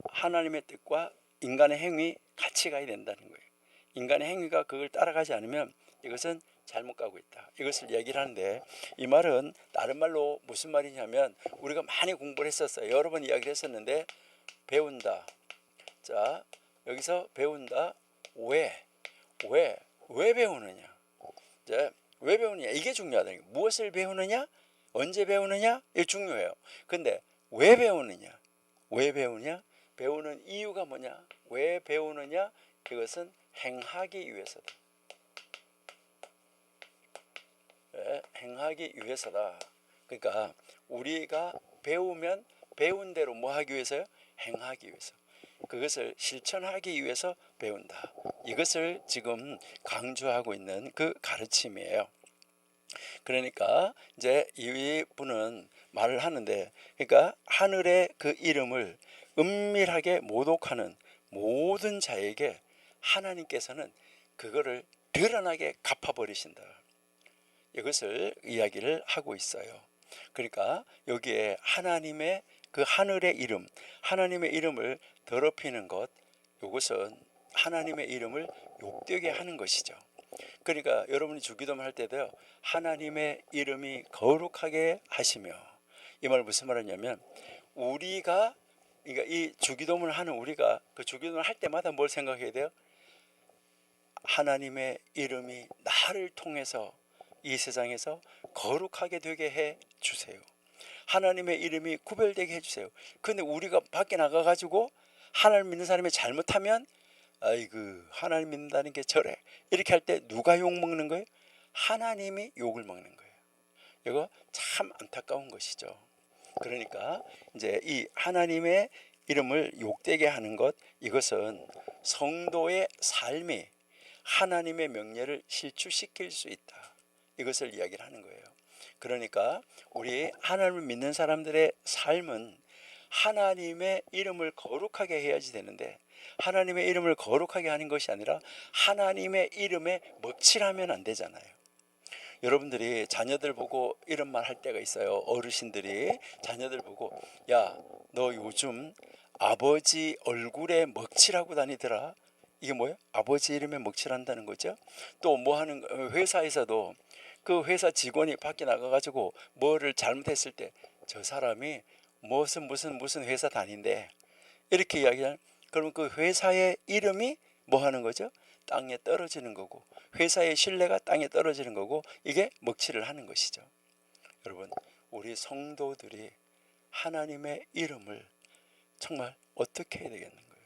하나님의 뜻과 인간의 행위 같이 가야 된다는 거예요. 인간의 행위가 그걸 따라가지 않으면 이것은 잘못 가고 있다. 이것을 얘기를 하는데, 이 말은 다른 말로 무슨 말이냐면, 우리가 많이 공부를 했었어요. 여러 번 이야기를 했었는데, 배운다. 자, 여기서 배운다. 왜 배우느냐? 이제 왜 배우느냐? 이게 중요하다. 무엇을 배우느냐? 언제 배우느냐? 이게 중요해요. 근데 왜 배우느냐? 왜 배우냐? 배우는 이유가 뭐냐? 왜 배우느냐? 그것은 행하기 위해서다. 네, 행하기 위해서다. 그러니까 우리가 배우면 배운 대로 뭐 하기 위해서요? 행하기 위해서. 그것을 실천하기 위해서 배운다. 이것을 지금 강조하고 있는 그 가르침이에요. 그러니까 이제 이분은 말을 하는데, 그러니까 하늘의 그 이름을 은밀하게 모독하는 모든 자에게 하나님께서는 그거를 드러나게 갚아버리신다. 이것을 이야기를 하고 있어요. 그러니까 여기에 하나님의 그 하늘의 이름, 하나님의 이름을 더럽히는 것, 이것은 하나님의 이름을 욕되게 하는 것이죠. 그러니까 여러분이 주기도문 할 때도요, 하나님의 이름이 거룩하게 하시며, 이 말 무슨 말이냐면, 우리가, 그러니까 이 주기도문을 하는 우리가 그 주기도문을 할 때마다 뭘 생각해야 돼요? 하나님의 이름이 나를 통해서 이 세상에서 거룩하게 되게 해 주세요. 하나님의 이름이 구별되게 해 주세요. 근데 우리가 밖에 나가가지고 하나님 믿는 사람이 잘못하면, 아이고 하나님 믿는다는 게 저래, 이렇게 할 때 누가 욕 먹는 거예요? 하나님이 욕을 먹는 거예요. 이거 참 안타까운 것이죠. 그러니까 이제 이 하나님의 이름을 욕되게 하는 것, 이것은 성도의 삶이 하나님의 명예를 실추시킬 수 있다. 이것을 이야기를 하는 거예요. 그러니까 우리 하나님을 믿는 사람들의 삶은 하나님의 이름을 거룩하게 해야지 되는데, 하나님의 이름을 거룩하게 하는 것이 아니라 하나님의 이름에 먹칠하면 안 되잖아요. 여러분들이 자녀들 보고 이런 말 할 때가 있어요. 어르신들이 자녀들 보고, 야, 너 요즘 아버지 얼굴에 먹칠하고 다니더라. 이게 뭐예요? 아버지 이름에 먹칠한다는 거죠. 또 뭐 하는 회사에서도 그 회사 직원이 밖에 나가가지고 뭐를 잘못했을 때 저 사람이 무슨 회사 다닌대 이렇게 이야기하는, 그러면 그 회사의 이름이 뭐 하는 거죠? 땅에 떨어지는 거고, 회사의 신뢰가 땅에 떨어지는 거고, 이게 먹칠을 하는 것이죠. 여러분, 우리 성도들이 하나님의 이름을 정말 어떻게 해야 되겠는 거예요?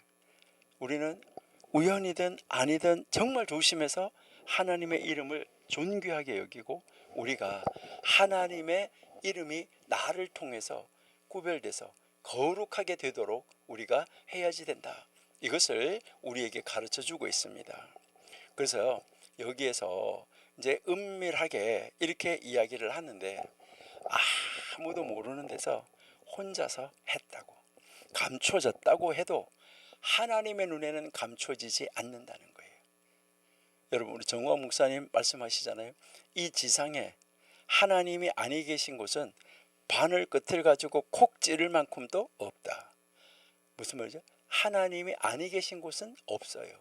우리는 우연이든 아니든 정말 조심해서 하나님의 이름을 존귀하게 여기고, 우리가 하나님의 이름이 나를 통해서 구별돼서 거룩하게 되도록 우리가 해야지 된다. 이것을 우리에게 가르쳐 주고 있습니다. 그래서 여기에서 이제 은밀하게 이렇게 이야기를 하는데, 아무도 모르는 데서 혼자서 했다고, 감춰졌다고 해도 하나님의 눈에는 감춰지지 않는다는 거예요. 여러분, 우리 정우환 목사님 말씀하시잖아요. 이 지상에 하나님이 아니 계신 곳은 바늘 끝을 가지고 콕 찌를 만큼도 없다. 무슨 말이죠? 하나님이 아니 계신 곳은 없어요.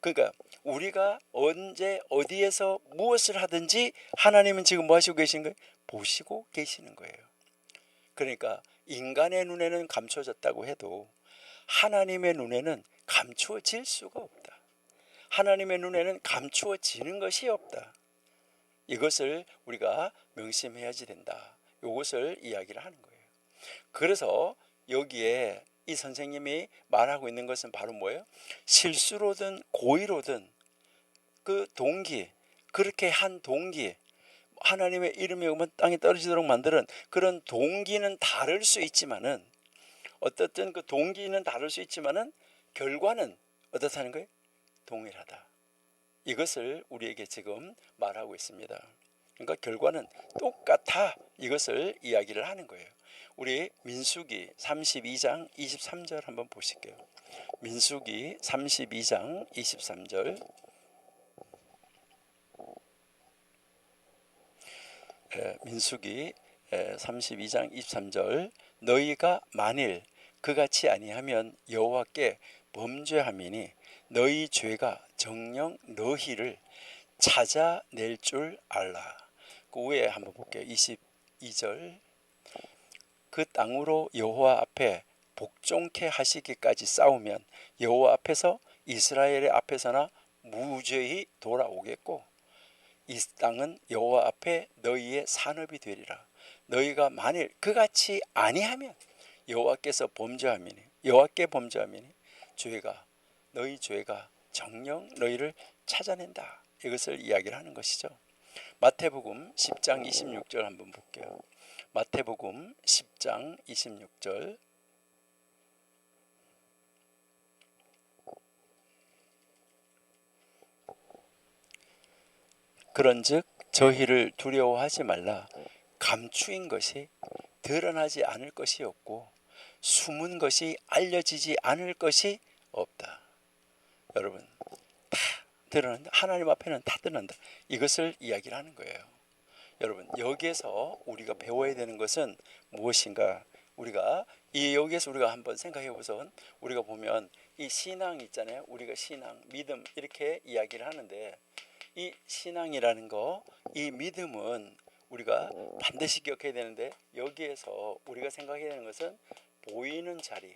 그러니까 우리가 언제 어디에서 무엇을 하든지 하나님은 지금 뭐 하시고 계신 거예요? 보시고 계시는 거예요. 그러니까 인간의 눈에는 감춰졌다고 해도 하나님의 눈에는 감추어질 수가 없다. 하나님의 눈에는 감추어지는 것이 없다. 이것을 우리가 명심해야지 된다. 이것을 이야기를 하는 거예요. 그래서 여기에 이 선생님이 말하고 있는 것은 바로 뭐예요? 실수로든 고의로든 그 동기, 그렇게 한 동기, 하나님의 이름이 오면 땅에 떨어지도록 만드는 그런 동기는 다를 수 있지만은, 어떻든 그 동기는 다를 수 있지만은 결과는 어떻다는 거예요? 동일하다. 이것을 우리에게 지금 말하고 있습니다. 그러니까 결과는 똑같아. 이것을 이야기를 하는 거예요. 우리 민수기 32장 23절 한번 보실게요. 민수기 32장 23절. 민수기 32장 23절. 너희가 만일 그같이 아니하면 여호와께 범죄함이니 너희 죄가 정녕 너희를 찾아낼 줄 알라. 그 위에 한번 볼게요. 22절. 그 땅으로 여호와 앞에 복종케 하시기까지 싸우면 여호와 앞에서 이스라엘의 앞에서나 무죄히 돌아오겠고, 이 땅은 여호와 앞에 너희의 산업이 되리라. 너희가 만일 그같이 아니하면 여호와께서 범죄함이니 여호와께 범죄함이니 너희 죄가 정녕 너희를 찾아낸다. 이것을 이야기를 하는 것이죠. 마태복음 10장 26절 한번 볼게요. 마태복음 10장 26절. 그런즉 저희를 두려워하지 말라. 감추인 것이 드러나지 않을 것이 없고 숨은 것이 알려지지 않을 것이 없다. 여러분, 다 드러난다. 하나님 앞에는 다 드러난다. 이것을 이야기를 하는 거예요. 여러분, 여기에서 우리가 배워야 되는 것은 무엇인가? 여기에서 우리가 한번 생각해 보선, 우리가 보면 이 신앙 있잖아요. 우리가 신앙, 믿음 이렇게 이야기를 하는데, 이 신앙이라는 거, 이 믿음은 우리가 반드시 기억해야 되는데, 여기에서 우리가 생각해야 되는 것은 보이는 자리,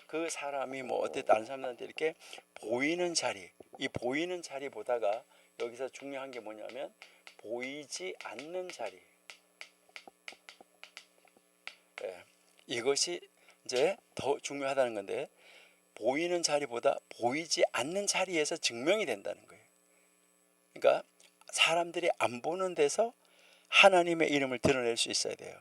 그 사람이 뭐 어때 다른 사람들한테 이렇게 보이는 자리, 이 보이는 자리보다가 여기서 중요한 게 뭐냐면 보이지 않는 자리. 이것이 이제 더 중요하다는 건데, 보이는 자리보다 보이지 않는 자리에서 증명이 된다는 거예요. 그러니까 사람들이 안 보는 데서 하나님의 이름을 드러낼 수 있어야 돼요.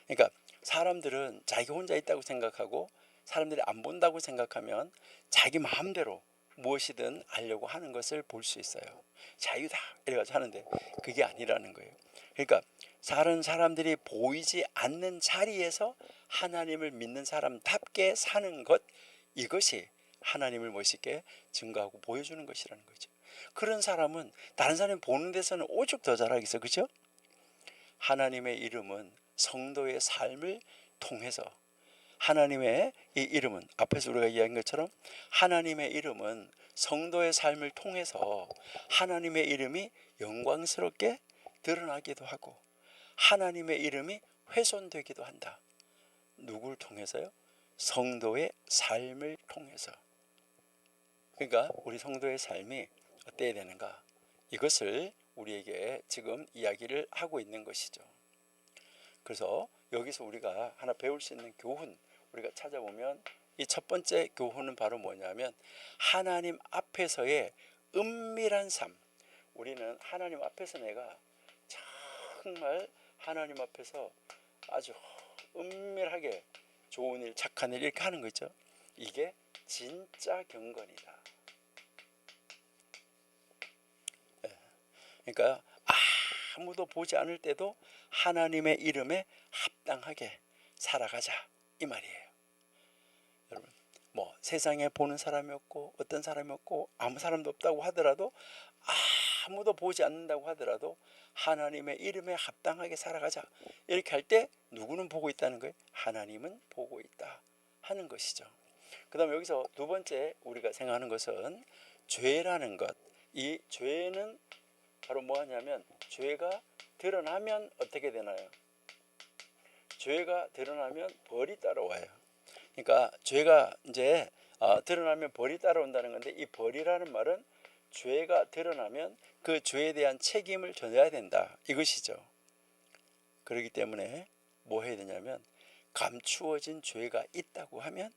그러니까 사람들은 자기 혼자 있다고 생각하고 사람들이 안 본다고 생각하면 자기 마음대로 무엇이든 하려고 하는 것을 볼 수 있어요. 자유다 이래가지고 하는데 그게 아니라는 거예요. 그러니까 다른 사람들이 보이지 않는 자리에서 하나님을 믿는 사람답게 사는 것, 이것이 하나님을 멋있게 증거하고 보여주는 것이라는 거죠. 그런 사람은 다른 사람이 보는 데서는 오죽 더 잘하겠어, 그죠? 하나님의 이름은 성도의 삶을 통해서, 하나님의 이 이름은 앞에서 우리가 이야기한 것처럼 하나님의 이름은 성도의 삶을 통해서 하나님의 이름이 영광스럽게 드러나기도 하고 하나님의 이름이 훼손되기도 한다. 누구를 통해서요? 성도의 삶을 통해서. 그러니까 우리 성도의 삶이 어때야 되는가? 이것을 우리에게 지금 이야기를 하고 있는 것이죠. 그래서 여기서 우리가 하나 배울 수 있는 교훈, 우리가 찾아보면 이 첫 번째 교훈은 바로 뭐냐면 하나님 앞에서의 은밀한 삶. 우리는 하나님 앞에서 내가 정말 하나님 앞에서 아주 은밀하게 좋은 일, 착한 일 이렇게 하는 거죠. 이게 진짜 경건이다. 그러니까 아무도 보지 않을 때도 하나님의 이름에 합당하게 살아가자 이 말이에요. 여러분, 뭐 세상에 보는 사람이 없고 어떤 사람이 없고 아무 사람도 없다고 하더라도, 아무도 보지 않는다고 하더라도 하나님의 이름에 합당하게 살아가자 이렇게 할 때 누구는 보고 있다는 거예요? 하나님은 보고 있다 하는 것이죠. 그 다음에 여기서 두 번째 우리가 생각하는 것은 죄라는 것. 이 죄는 바로 뭐 하냐면 죄가 드러나면 어떻게 되나요? 죄가 드러나면 벌이 따라와요. 그러니까 죄가 이제 드러나면 벌이 따라온다는 건데, 이 벌이라는 말은 죄가 드러나면 그 죄에 대한 책임을 져야 된다 이것이죠. 그렇기 때문에 뭐 해야 되냐면 감추어진 죄가 있다고 하면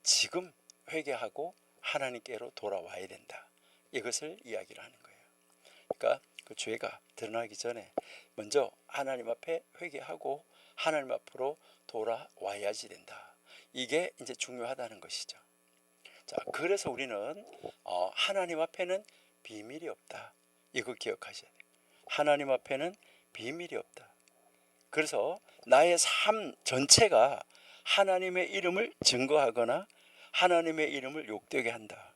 지금 회개하고 하나님께로 돌아와야 된다. 이것을 이야기를 하는 거예요. 그러니까 그 죄가 드러나기 전에 먼저 하나님 앞에 회개하고 하나님 앞으로 돌아와야지 된다. 이게 이제 중요하다는 것이죠. 자, 그래서 우리는 하나님 앞에는 비밀이 없다. 이거 기억하셔야 돼요. 하나님 앞에는 비밀이 없다. 그래서 나의 삶 전체가 하나님의 이름을 증거하거나 하나님의 이름을 욕되게 한다.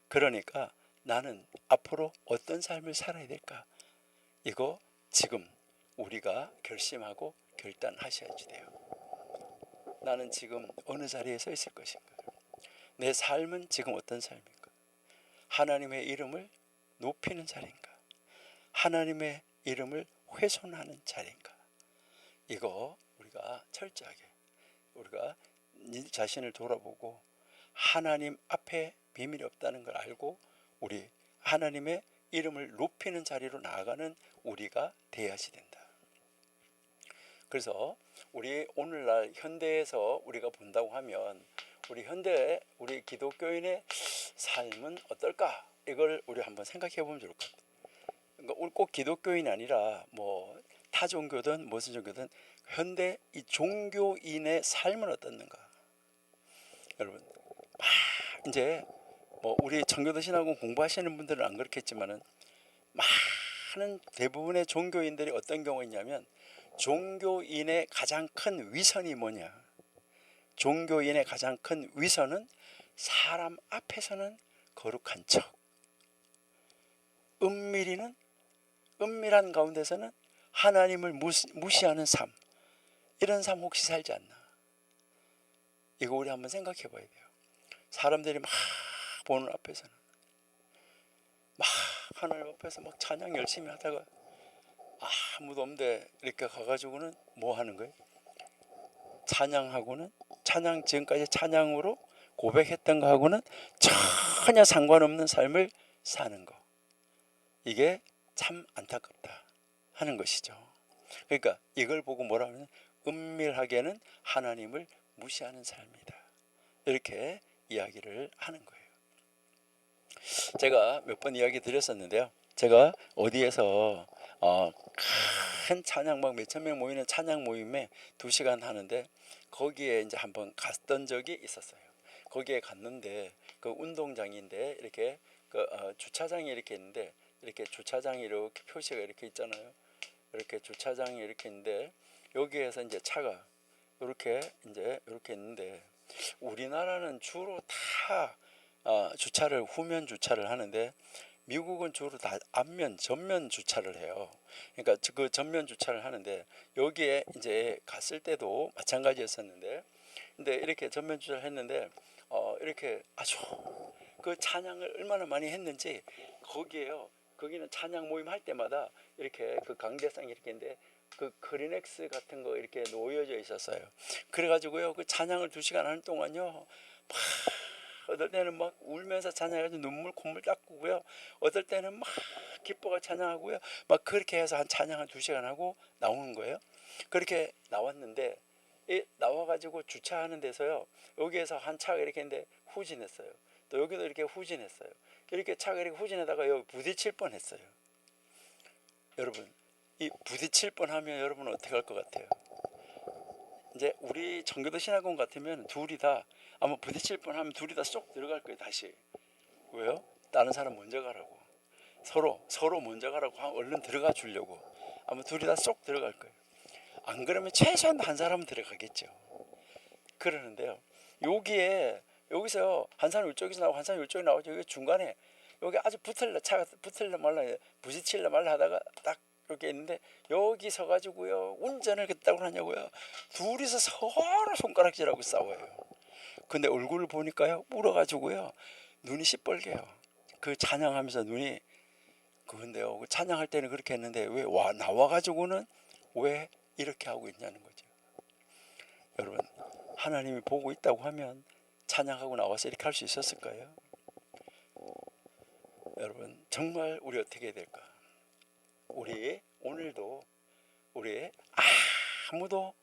그러니까 나는 앞으로 어떤 삶을 살아야 될까? 이거 지금 우리가 결심하고 결단하셔야지 돼요. 나는 지금 어느 자리에 서 있을 것인가? 내 삶은 지금 어떤 삶인가? 하나님의 이름을 높이는 자리인가? 하나님의 이름을 훼손하는 자리인가? 이거 우리가 철저하게 우리가 자신을 돌아보고 하나님 앞에 비밀이 없다는 걸 알고 우리 하나님의 이름을 높이는 자리로 나아가는 우리가 되어야지 된다. 그래서 우리 오늘날 현대에서 우리가 본다고 하면 우리 기독교인의 삶은 어떨까? 이걸 우리 한번 생각해 보면 좋을 것 같아요. 그러니까 꼭 기독교인이 아니라 뭐 타 종교든 무슨 종교든 현대 이 종교인의 삶은 어떻는가? 여러분, 이제 뭐 우리 청교도 신학원 공부하시는 분들은 안 그렇겠지만은 많은 대부분의 종교인들이 어떤 경우가 있냐면 종교인의 가장 큰 위선이 뭐냐? 종교인의 가장 큰 위선은 사람 앞에서는 거룩한 척, 은밀한 가운데서는 하나님을 무시하는 삶, 이런 삶 혹시 살지 않나? 이거 우리 한번 생각해 봐야 돼요. 사람들이 막 보는 앞에서는 막 하나님 앞에서 막 찬양 열심히 하다가 아무도 없는데 이렇게 가가지고는 뭐 하는 거예요? 찬양하고는 지금까지 찬양으로 고백했던 거하고는 전혀 상관없는 삶을 사는 거. 이게 참 안타깝다 하는 것이죠. 그러니까 이걸 보고 뭐라 하면 은밀하게는 하나님을 무시하는 삶이다. 이렇게 이야기를 하는 거예요. 제가 몇 번 이야기 드렸었는데요. 제가 어디에서 큰 찬양 막 몇천 명 모이는 찬양 모임에 2시간 하는데 거기에 이제 한번 갔던 적이 있었어요. 거기에 갔는데 그 운동장인데 이렇게 주차장이 이렇게 있는데 이렇게 주차장이 이렇게 표시가 이렇게 있잖아요. 이렇게 주차장이 이렇게 있는데 여기에서 이제 차가 이렇게 있는데 우리나라는 주로 다 주차를 후면 주차를 하는데 미국은 주로 다 앞면 전면 주차를 해요. 그러니까 그 전면 주차를 하는데 여기에 이제 갔을 때도 마찬가지였었는데, 근데 이렇게 전면 주차를 했는데 이렇게 아주 그 찬양을 얼마나 많이 했는지 거기에요. 거기는 찬양 모임 할 때마다 이렇게 그 강대상 이렇게 있는데 그 크리넥스 같은 거 이렇게 놓여져 있었어요. 그래가지고요 그 찬양을 2시간 하는 동안요 막 어떨 때는 막 울면서 찬양해가지고 눈물 콧물 닦고요, 어떨 때는 막 기뻐가 찬양하고요, 막 그렇게 해서 한 찬양 한 2시간 하고 나오는 거예요. 그렇게 나왔는데 나와가지고 주차하는 데서요 여기에서 한 차가 이렇게 했는데 후진했어요. 또 여기도 이렇게 후진했어요. 이렇게 차가 이렇게 후진하다가 여기 부딪힐 뻔했어요. 여러분, 이 부딪힐 뻔하면 여러분은 어떻게 할 것 같아요? 이제 우리 청교도 신학원 같으면 둘이 다 아마 부딪힐 뻔하면 둘이 다 쏙 들어갈 거예요. 다시. 왜요? 다른 사람 먼저 가라고. 서로 먼저 가라고 하면 얼른 들어가 주려고. 아마 둘이 다 쏙 들어갈 거예요. 안 그러면 최소한 한 사람은 들어가겠죠. 그러는데요. 여기서 한 사람 이쪽에서 나오고 한 사람 이쪽에 나오죠. 여기 중간에 여기 아주 차가 붙을래 말라 부딪힐래 말라 하다가 딱 이렇게 있는데 여기 서가지고요 운전을 그따구 하냐고요. 둘이서 서로 손가락질하고 싸워요. 근데 얼굴을 보니까요 울어가지고요 눈이 시뻘개요. 그 찬양하면서 눈이 그건데요. 그 찬양할 때는 그렇게 했는데 왜 나와가지고는 왜 이렇게 하고 있냐는 거죠. 여러분, 하나님이 보고 있다고 하면 찬양하고 나와서 이렇게 할 수 있었을까요? 여러분, 정말 우리 어떻게 해야 될까? 우리 오늘도 우리 아무도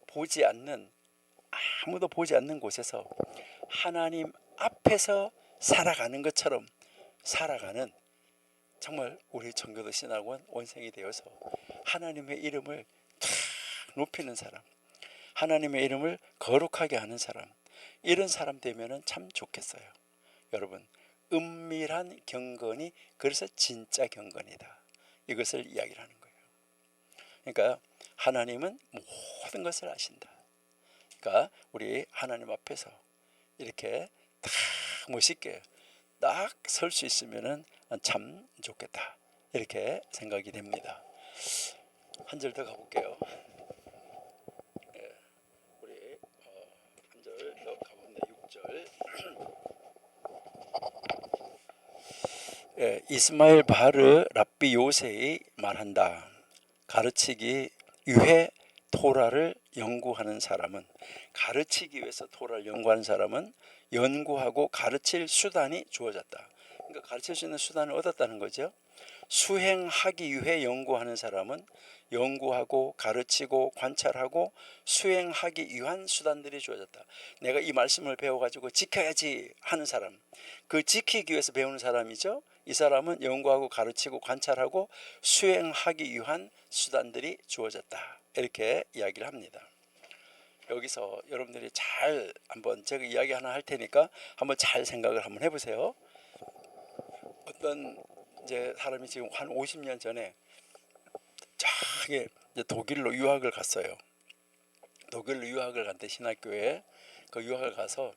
보지 않는 곳에서 하나님 앞에서 살아가는 것처럼 살아가는 정말 우리 청교도 신학원 원생이 되어서 하나님의 이름을 높이는 사람, 하나님의 이름을 거룩하게 하는 사람, 이런 사람 되면은 참 좋겠어요. 여러분, 은밀한 경건이 그래서 진짜 경건이다, 이것을 이야기를 하는 거예요. 그러니까 하나님은 모든 것을 아신다. 그러니까 우리 하나님 앞에서 이렇게 딱 멋있게 딱 설 수 있으면은 참 좋겠다, 이렇게 생각이 됩니다. 한 절 더 가볼게요. 우리 한 절 더 가봅니다. 6절. 이스마엘 바르 랍비 요세이 말한다. 가르치기 위해 토라를 연구하는 사람은, 가르치기 위해서 토라를 연구하는 사람은 연구하고 가르칠 수단이 주어졌다. 그러니까 가르칠 수 있는 수단을 얻었다는 거죠. 수행하기 위해 연구하는 사람은 연구하고 가르치고 관찰하고 수행하기 위한 수단들이 주어졌다. 내가 이 말씀을 배워가지고 지켜야지 하는 사람, 그 지키기 위해서 배우는 사람이죠. 이 사람은 연구하고 가르치고 관찰하고 수행하기 위한 수단들이 주어졌다, 이렇게 이야기를 합니다. 여기서 여러분들이 잘 한번 제가 이야기 하나 할 테니까 한번 잘 생각을 한번 해보세요. 어떤 이제 사람이 지금 한 50년 전에 저기 독일로 유학을 갔어요. 독일로 유학을 갔는데 신학교에 그 유학을 가서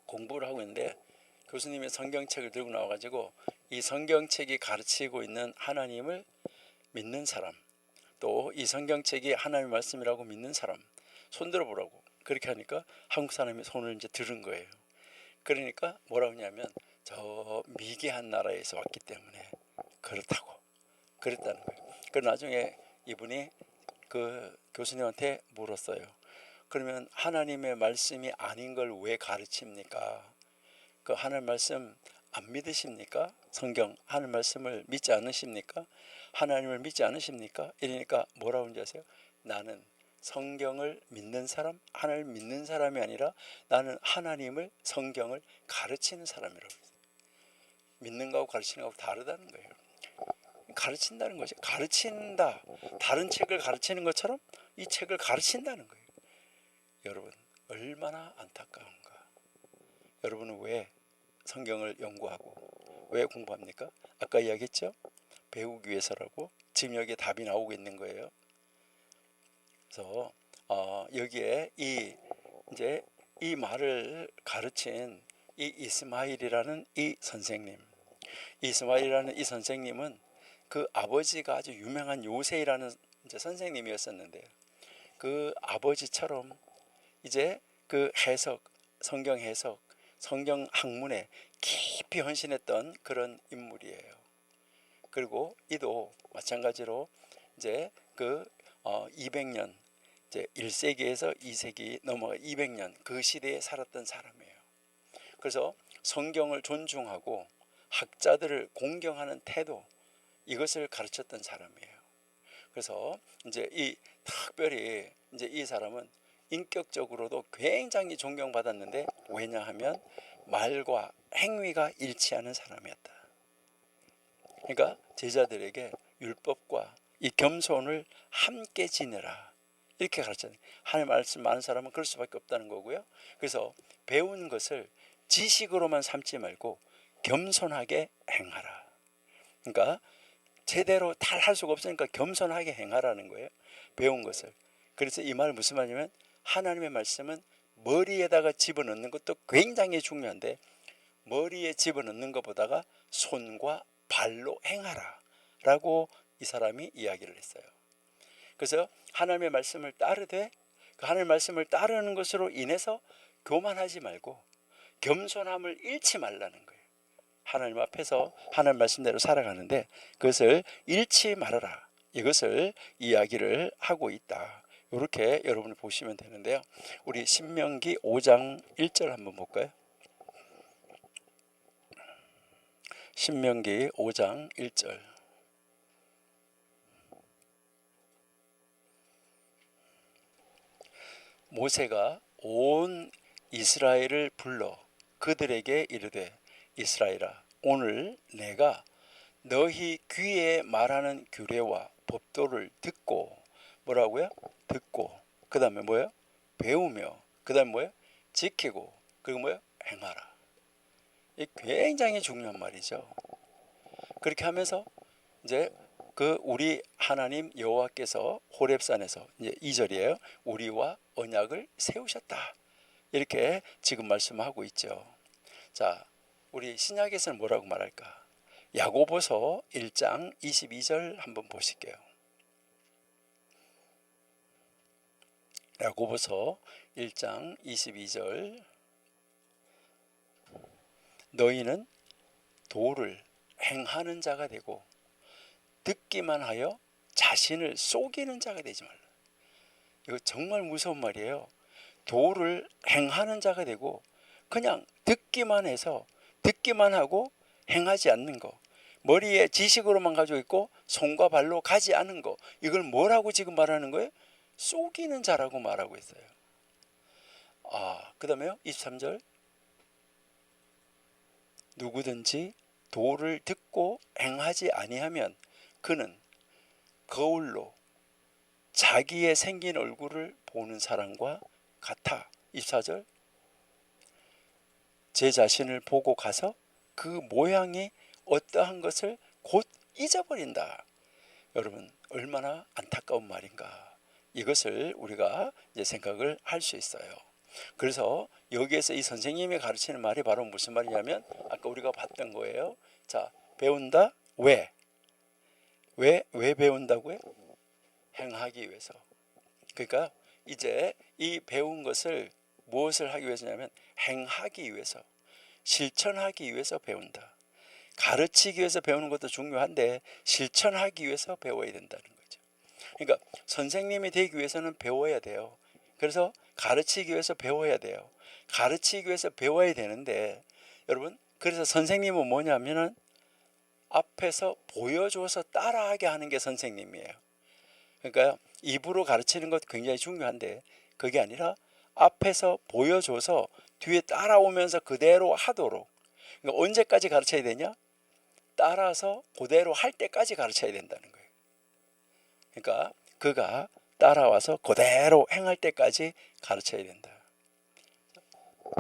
공부를 하고 있는데 교수님이 성경책을 들고 나와가지고 이 성경책이 가르치고 있는 하나님을 믿는 사람, 또 이 성경책이 하나님의 말씀이라고 믿는 사람 손 들어보라고 그렇게 하니까 한국 사람이 손을 이제 들은 거예요. 그러니까 뭐라고 하냐면 저 미개한 나라에서 왔기 때문에 그렇다고 그랬다는 거예요. 그 나중에 이분이 그 교수님한테 물었어요. 그러면 하나님의 말씀이 아닌 걸 왜 가르칩니까? 그 하나님 말씀 안 믿으십니까? 성경 하나님 말씀을 믿지 않으십니까? 하나님을 믿지 않으십니까? 이러니까 뭐라고 하는지 아세요? 나는 성경을 믿는 사람, 하나님을 믿는 사람이 아니라 나는 하나님을, 성경을 가르치는 사람이라고 했어요. 믿는 거하고 가르치는 거하고 다르다는 거예요. 가르친다는 거죠. 가르친다. 다른 책을 가르치는 것처럼 이 책을 가르친다는 거예요. 여러분, 얼마나 안타까운가. 여러분은 왜 성경을 연구하고 왜 공부합니까? 아까 이야기했죠? 배우기 위해서라고. 지금 여기에 답이 나오고 있는 거예요. 그래서 여기에 이제 이 말을 가르친 이 이스마일이라는 이 선생님, 이스마일이라는 이 선생님은 그 아버지가 아주 유명한 요세이라는 이제 선생님이었었는데요. 그 아버지처럼 이제 그 해석, 성경 해석, 성경 학문에 깊이 헌신했던 그런 인물이에요. 그리고 이도 마찬가지로 이제 그 200년, 이제 1세기에서 2세기 넘어가 200년 그 시대에 살았던 사람이에요. 그래서 성경을 존중하고 학자들을 공경하는 태도, 이것을 가르쳤던 사람이에요. 그래서 이제 이 특별히 이제 이 사람은 인격적으로도 굉장히 존경받았는데, 왜냐하면 말과 행위가 일치하는 사람이었다. 그러니까 제자들에게 율법과 이 겸손을 함께 지내라, 이렇게 가르쳤어요. 하나님 말씀 아는 사람은 그럴 수밖에 없다는 거고요. 그래서 배운 것을 지식으로만 삼지 말고 겸손하게 행하라. 그러니까 제대로 다 할 수가 없으니까 겸손하게 행하라는 거예요, 배운 것을. 그래서 이 말 무슨 말이냐면, 하나님의 말씀은 머리에다가 집어넣는 것도 굉장히 중요한데, 머리에 집어넣는 것보다가 손과 발로 행하라 라고 이 사람이 이야기를 했어요. 그래서 하나님의 말씀을 따르되, 그 하나님의 말씀을 따르는 것으로 인해서 교만하지 말고 겸손함을 잃지 말라는 거예요. 하나님 앞에서 하나님 말씀대로 살아가는데 그것을 잃지 말아라, 이것을 이야기를 하고 있다. 이렇게 여러분이 보시면 되는데요. 우리 신명기 5장 1절 한번 볼까요? 신명기 5장 1절. 모세가 온 이스라엘을 불러 그들에게 이르되, 이스라엘아, 오늘 내가 너희 귀에 말하는 규례와 법도를 듣고, 뭐라고요? 듣고, 그 다음에 뭐예요? 배우며, 그 다음에 뭐예요? 지키고, 그리고 뭐예요? 행하라. 이 굉장히 중요한 말이죠. 그렇게 하면서 이제 그 우리 하나님 여호와께서 호렙산에서, 이제 2절이에요. 우리와 언약을 세우셨다, 이렇게 지금 말씀하고 있죠. 자, 우리 신약에서는 뭐라고 말할까? 야고보서 1장 22절 한번 보실게요. 야고보서 1장 22절. 너희는 도를 행하는 자가 되고 듣기만 하여 자신을 속이는 자가 되지 말라. 이거 정말 무서운 말이에요. 도를 행하는 자가 되고 그냥 듣기만 해서, 듣기만 하고 행하지 않는 거, 머리에 지식으로만 가지고 있고 손과 발로 가지 않은 거, 이걸 뭐라고 지금 말하는 거예요? 속이는 자라고 말하고 있어요. 그 다음에요 23절. 누구든지 도를 듣고 행하지 아니하면 그는 거울로 자기의 생긴 얼굴을 보는 사람과 같아. 24절. 제 자신을 보고 가서 그 모양이 어떠한 것을 곧 잊어버린다. 여러분, 얼마나 안타까운 말인가, 이것을 우리가 이제 생각을 할 수 있어요. 그래서 여기에서 이 선생님이 가르치는 말이 바로 무슨 말이냐면, 아까 우리가 봤던 거예요. 자, 배운다. 왜 배운다고요? 행하기 위해서. 그러니까 이제 이 배운 것을 무엇을 하기 위해서냐면 행하기 위해서, 실천하기 위해서 배운다. 가르치기 위해서 배우는 것도 중요한데 실천하기 위해서 배워야 된다는 거죠. 그러니까 선생님이 되기 위해서는 배워야 돼요. 그래서 가르치기 위해서 배워야 돼요. 가르치기 위해서 배워야 되는데, 여러분, 그래서 선생님은 뭐냐면은 앞에서 보여줘서 따라하게 하는 게 선생님이에요. 그러니까 입으로 가르치는 것도 굉장히 중요한데 그게 아니라 앞에서 보여줘서 뒤에 따라오면서 그대로 하도록. 그러니까 언제까지 가르쳐야 되냐? 따라서 그대로 할 때까지 가르쳐야 된다는 거예요. 그러니까 그가 따라와서 그대로 행할 때까지 가르쳐야 된다.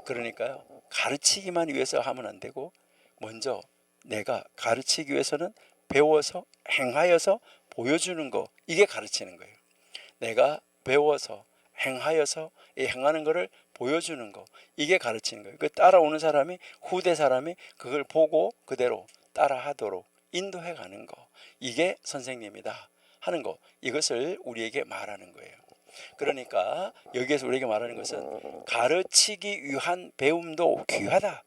그러니까요, 가르치기만 위해서 하면 안 되고 먼저 내가 가르치기 위해서는 배워서 행하여서 보여주는 거, 이게 가르치는 거예요. 내가 배워서 행하여서 이 행하는 거를 보여주는 거, 이게 가르치는 거예요. 그 따라오는 사람이, 후대 사람이 그걸 보고 그대로 따라하도록 인도해 가는 거, 이게 선생님이다 하는 거, 이것을 우리에게 말하는 거예요. 그러니까 여기에서 우리에게 말하는 것은 가르치기 위한 배움도 귀하다.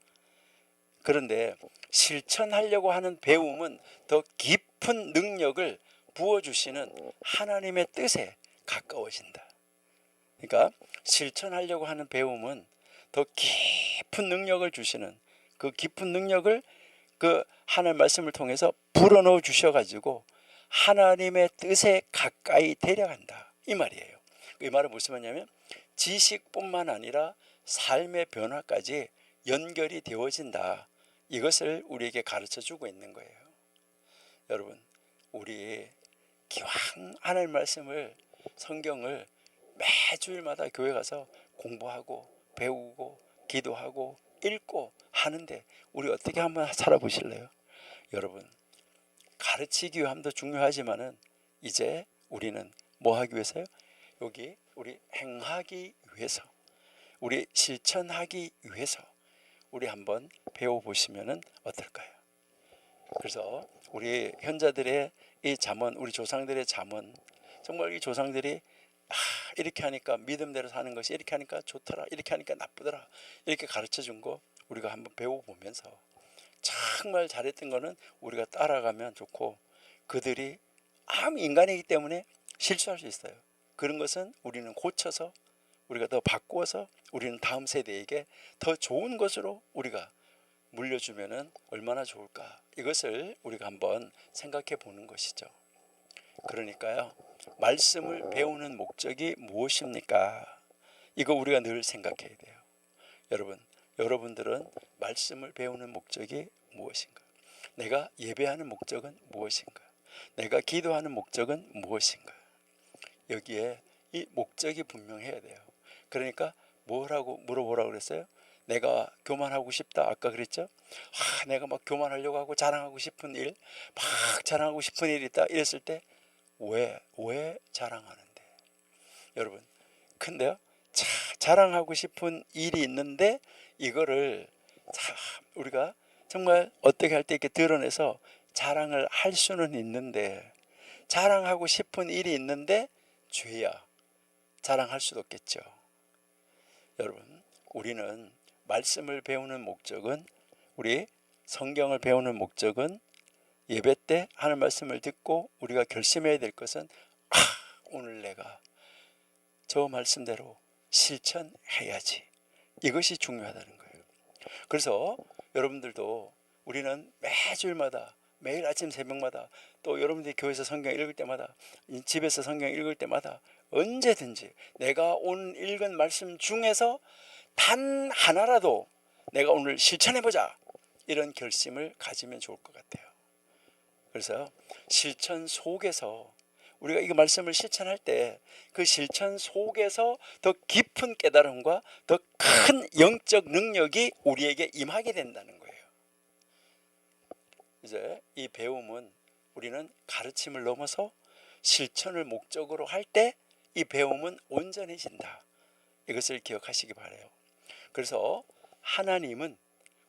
그런데 실천하려고 하는 배움은 더 깊은 능력을 부어주시는 하나님의 뜻에 가까워진다. 그러니까 실천하려고 하는 배움은 더 깊은 능력을 주시는, 그 깊은 능력을 그 하나님 말씀을 통해서 불어넣어 주셔가지고 하나님의 뜻에 가까이 데려간다, 이 말이에요. 이 말은 무슨 말이냐면 지식뿐만 아니라 삶의 변화까지 연결이 되어진다, 이것을 우리에게 가르쳐 주고 있는 거예요. 여러분, 우리 기왕 하나님 말씀을, 성경을 매주일마다 교회 가서 공부하고 배우고 기도하고 읽고 하는데 우리 어떻게 한번 살아보실래요? 여러분, 가르치기 위함도 중요하지만은 이제 우리는 뭐 하기 위해서요? 여기 우리 행하기 위해서, 우리 실천하기 위해서 우리 한번 배워보시면 어떨까요? 그래서 우리 현자들의 이 잠언, 우리 조상들의 잠언, 정말 이 조상들이 이렇게 하니까 믿음대로 사는 것이 이렇게 하니까 좋더라, 이렇게 하니까 나쁘더라, 이렇게 가르쳐 준 거 우리가 한번 배워보면서 정말 잘했던 거는 우리가 따라가면 좋고, 그들이 인간이기 때문에 실수할 수 있어요. 그런 것은 우리는 고쳐서, 우리가 더 바꾸어서 우리는 다음 세대에게 더 좋은 것으로 우리가 물려주면 얼마나 좋을까, 이것을 우리가 한번 생각해 보는 것이죠. 그러니까요, 말씀을 배우는 목적이 무엇입니까? 이거 우리가 늘 생각해야 돼요. 여러분들은 말씀을 배우는 목적이 무엇인가? 내가 예배하는 목적은 무엇인가? 내가 기도하는 목적은 무엇인가? 여기에 이 목적이 분명해야 돼요. 그러니까 뭐라고 물어보라고 그랬어요? 내가 교만하고 싶다, 아까 그랬죠? 내가 막 교만하려고 하고 자랑하고 싶은 일, 막 자랑하고 싶은 일이 있다, 이랬을 때 왜 자랑하는데? 여러분, 근데요, 자랑하고 싶은 일이 있는데 이거를 우리가 정말 어떻게 할 때 이렇게 드러내서 자랑을 할 수는 있는데, 자랑하고 싶은 일이 있는데 죄야, 자랑할 수도 없겠죠. 여러분, 우리는 말씀을 배우는 목적은, 우리 성경을 배우는 목적은, 예배 때 하는 말씀을 듣고 우리가 결심해야 될 것은 오늘 내가 저 말씀대로 실천해야지, 이것이 중요하다는 거예요. 그래서 여러분들도, 우리는 매주일마다, 매일 아침 새벽마다, 또 여러분들이 교회에서 성경 읽을 때마다, 집에서 성경 읽을 때마다 언제든지 내가 오늘 읽은 말씀 중에서 단 하나라도 내가 오늘 실천해보자, 이런 결심을 가지면 좋을 것 같아요. 그래서 실천 속에서, 우리가 이 말씀을 실천할 때 그 실천 속에서 더 깊은 깨달음과 더 큰 영적 능력이 우리에게 임하게 된다는 거예요. 이제 이 배움은, 우리는 가르침을 넘어서 실천을 목적으로 할 때 이 배움은 온전해진다, 이것을 기억하시기 바라요. 그래서 하나님은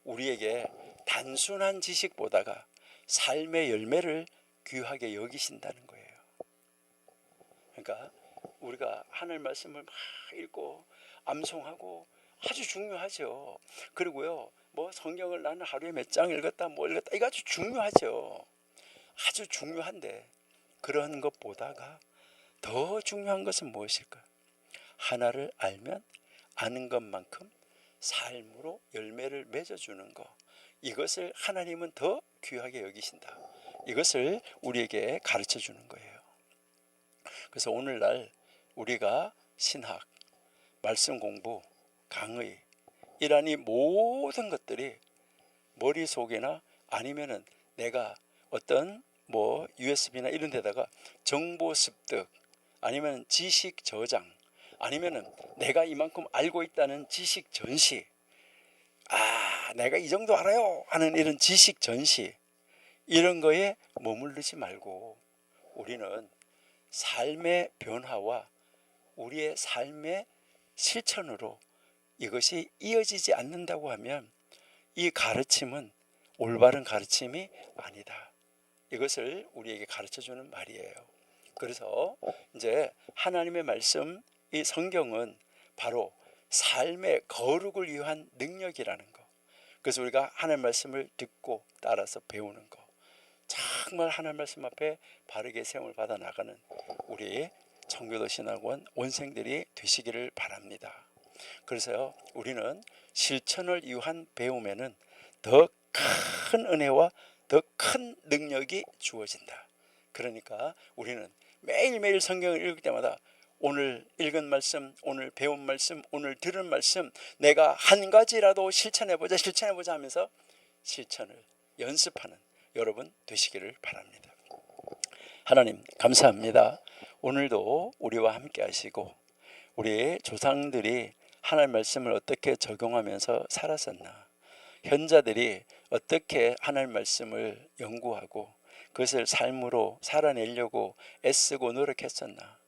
우리에게 단순한 지식보다가 삶의 열매를 귀하게 여기신다는 거예요. 그러니까 우리가 하나님 말씀을 막 읽고 암송하고 아주 중요하죠. 그리고요, 뭐 성경을 나는 하루에 몇 장 읽었다, 뭐 읽었다, 이거 아주 중요하죠. 아주 중요한데, 그런 것보다가 더 중요한 것은 무엇일까? 하나를 알면 아는 것만큼 삶으로 열매를 맺어주는 것, 이것을 하나님은 더 귀하게 여기신다, 이것을 우리에게 가르쳐 주는 거예요. 그래서 오늘날 우리가 신학, 말씀 공부, 강의, 이러한 이 모든 것들이 머릿속에나 아니면은 내가 어떤 뭐 USB나 이런 데다가 정보 습득, 아니면 지식 저장, 아니면은 내가 이만큼 알고 있다는 지식 전시, 내가 이 정도 알아요 하는 이런 지식 전시, 이런 거에 머무르지 말고 우리는 삶의 변화와 우리의 삶의 실천으로 이것이 이어지지 않는다고 하면 이 가르침은 올바른 가르침이 아니다. 이것을 우리에게 가르쳐주는 말이에요. 그래서 이제 하나님의 말씀, 이 성경은 바로 삶의 거룩을 위한 능력이라는 거. 그래서 우리가 하나님 말씀을 듣고 따라서 배우는 거, 정말 하나님 말씀 앞에 바르게 세움을 받아 나가는 우리 청교도 신학원 원생들이 되시기를 바랍니다. 그래서요, 우리는 실천을 위한 배움에는 더 큰 은혜와 더 큰 능력이 주어진다. 그러니까 우리는 매일매일 성경을 읽을 때마다 오늘 읽은 말씀, 오늘 배운 말씀, 오늘 들은 말씀, 내가 한 가지라도 실천해보자 하면서 실천을 연습하는 여러분 되시기를 바랍니다. 하나님 감사합니다. 오늘도 우리와 함께 하시고 우리의 조상들이 하나님의 말씀을 어떻게 적용하면서 살았었나, 현자들이 어떻게 하나님의 말씀을 연구하고 그것을 삶으로 살아내려고 애쓰고 노력했었나,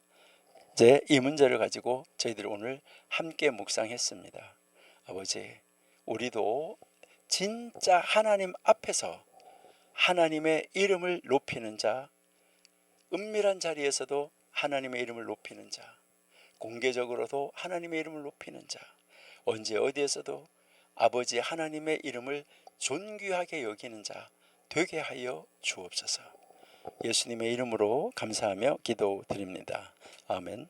이제 이 문제를 가지고 저희들이 오늘 함께 묵상했습니다. 아버지, 우리도 진짜 하나님 앞에서 하나님의 이름을 높이는 자, 은밀한 자리에서도 하나님의 이름을 높이는 자, 공개적으로도 하나님의 이름을 높이는 자, 언제 어디에서도 아버지 하나님의 이름을 존귀하게 여기는 자 되게 하여 주옵소서. 예수님의 이름으로 감사하며 기도드립니다. 아멘.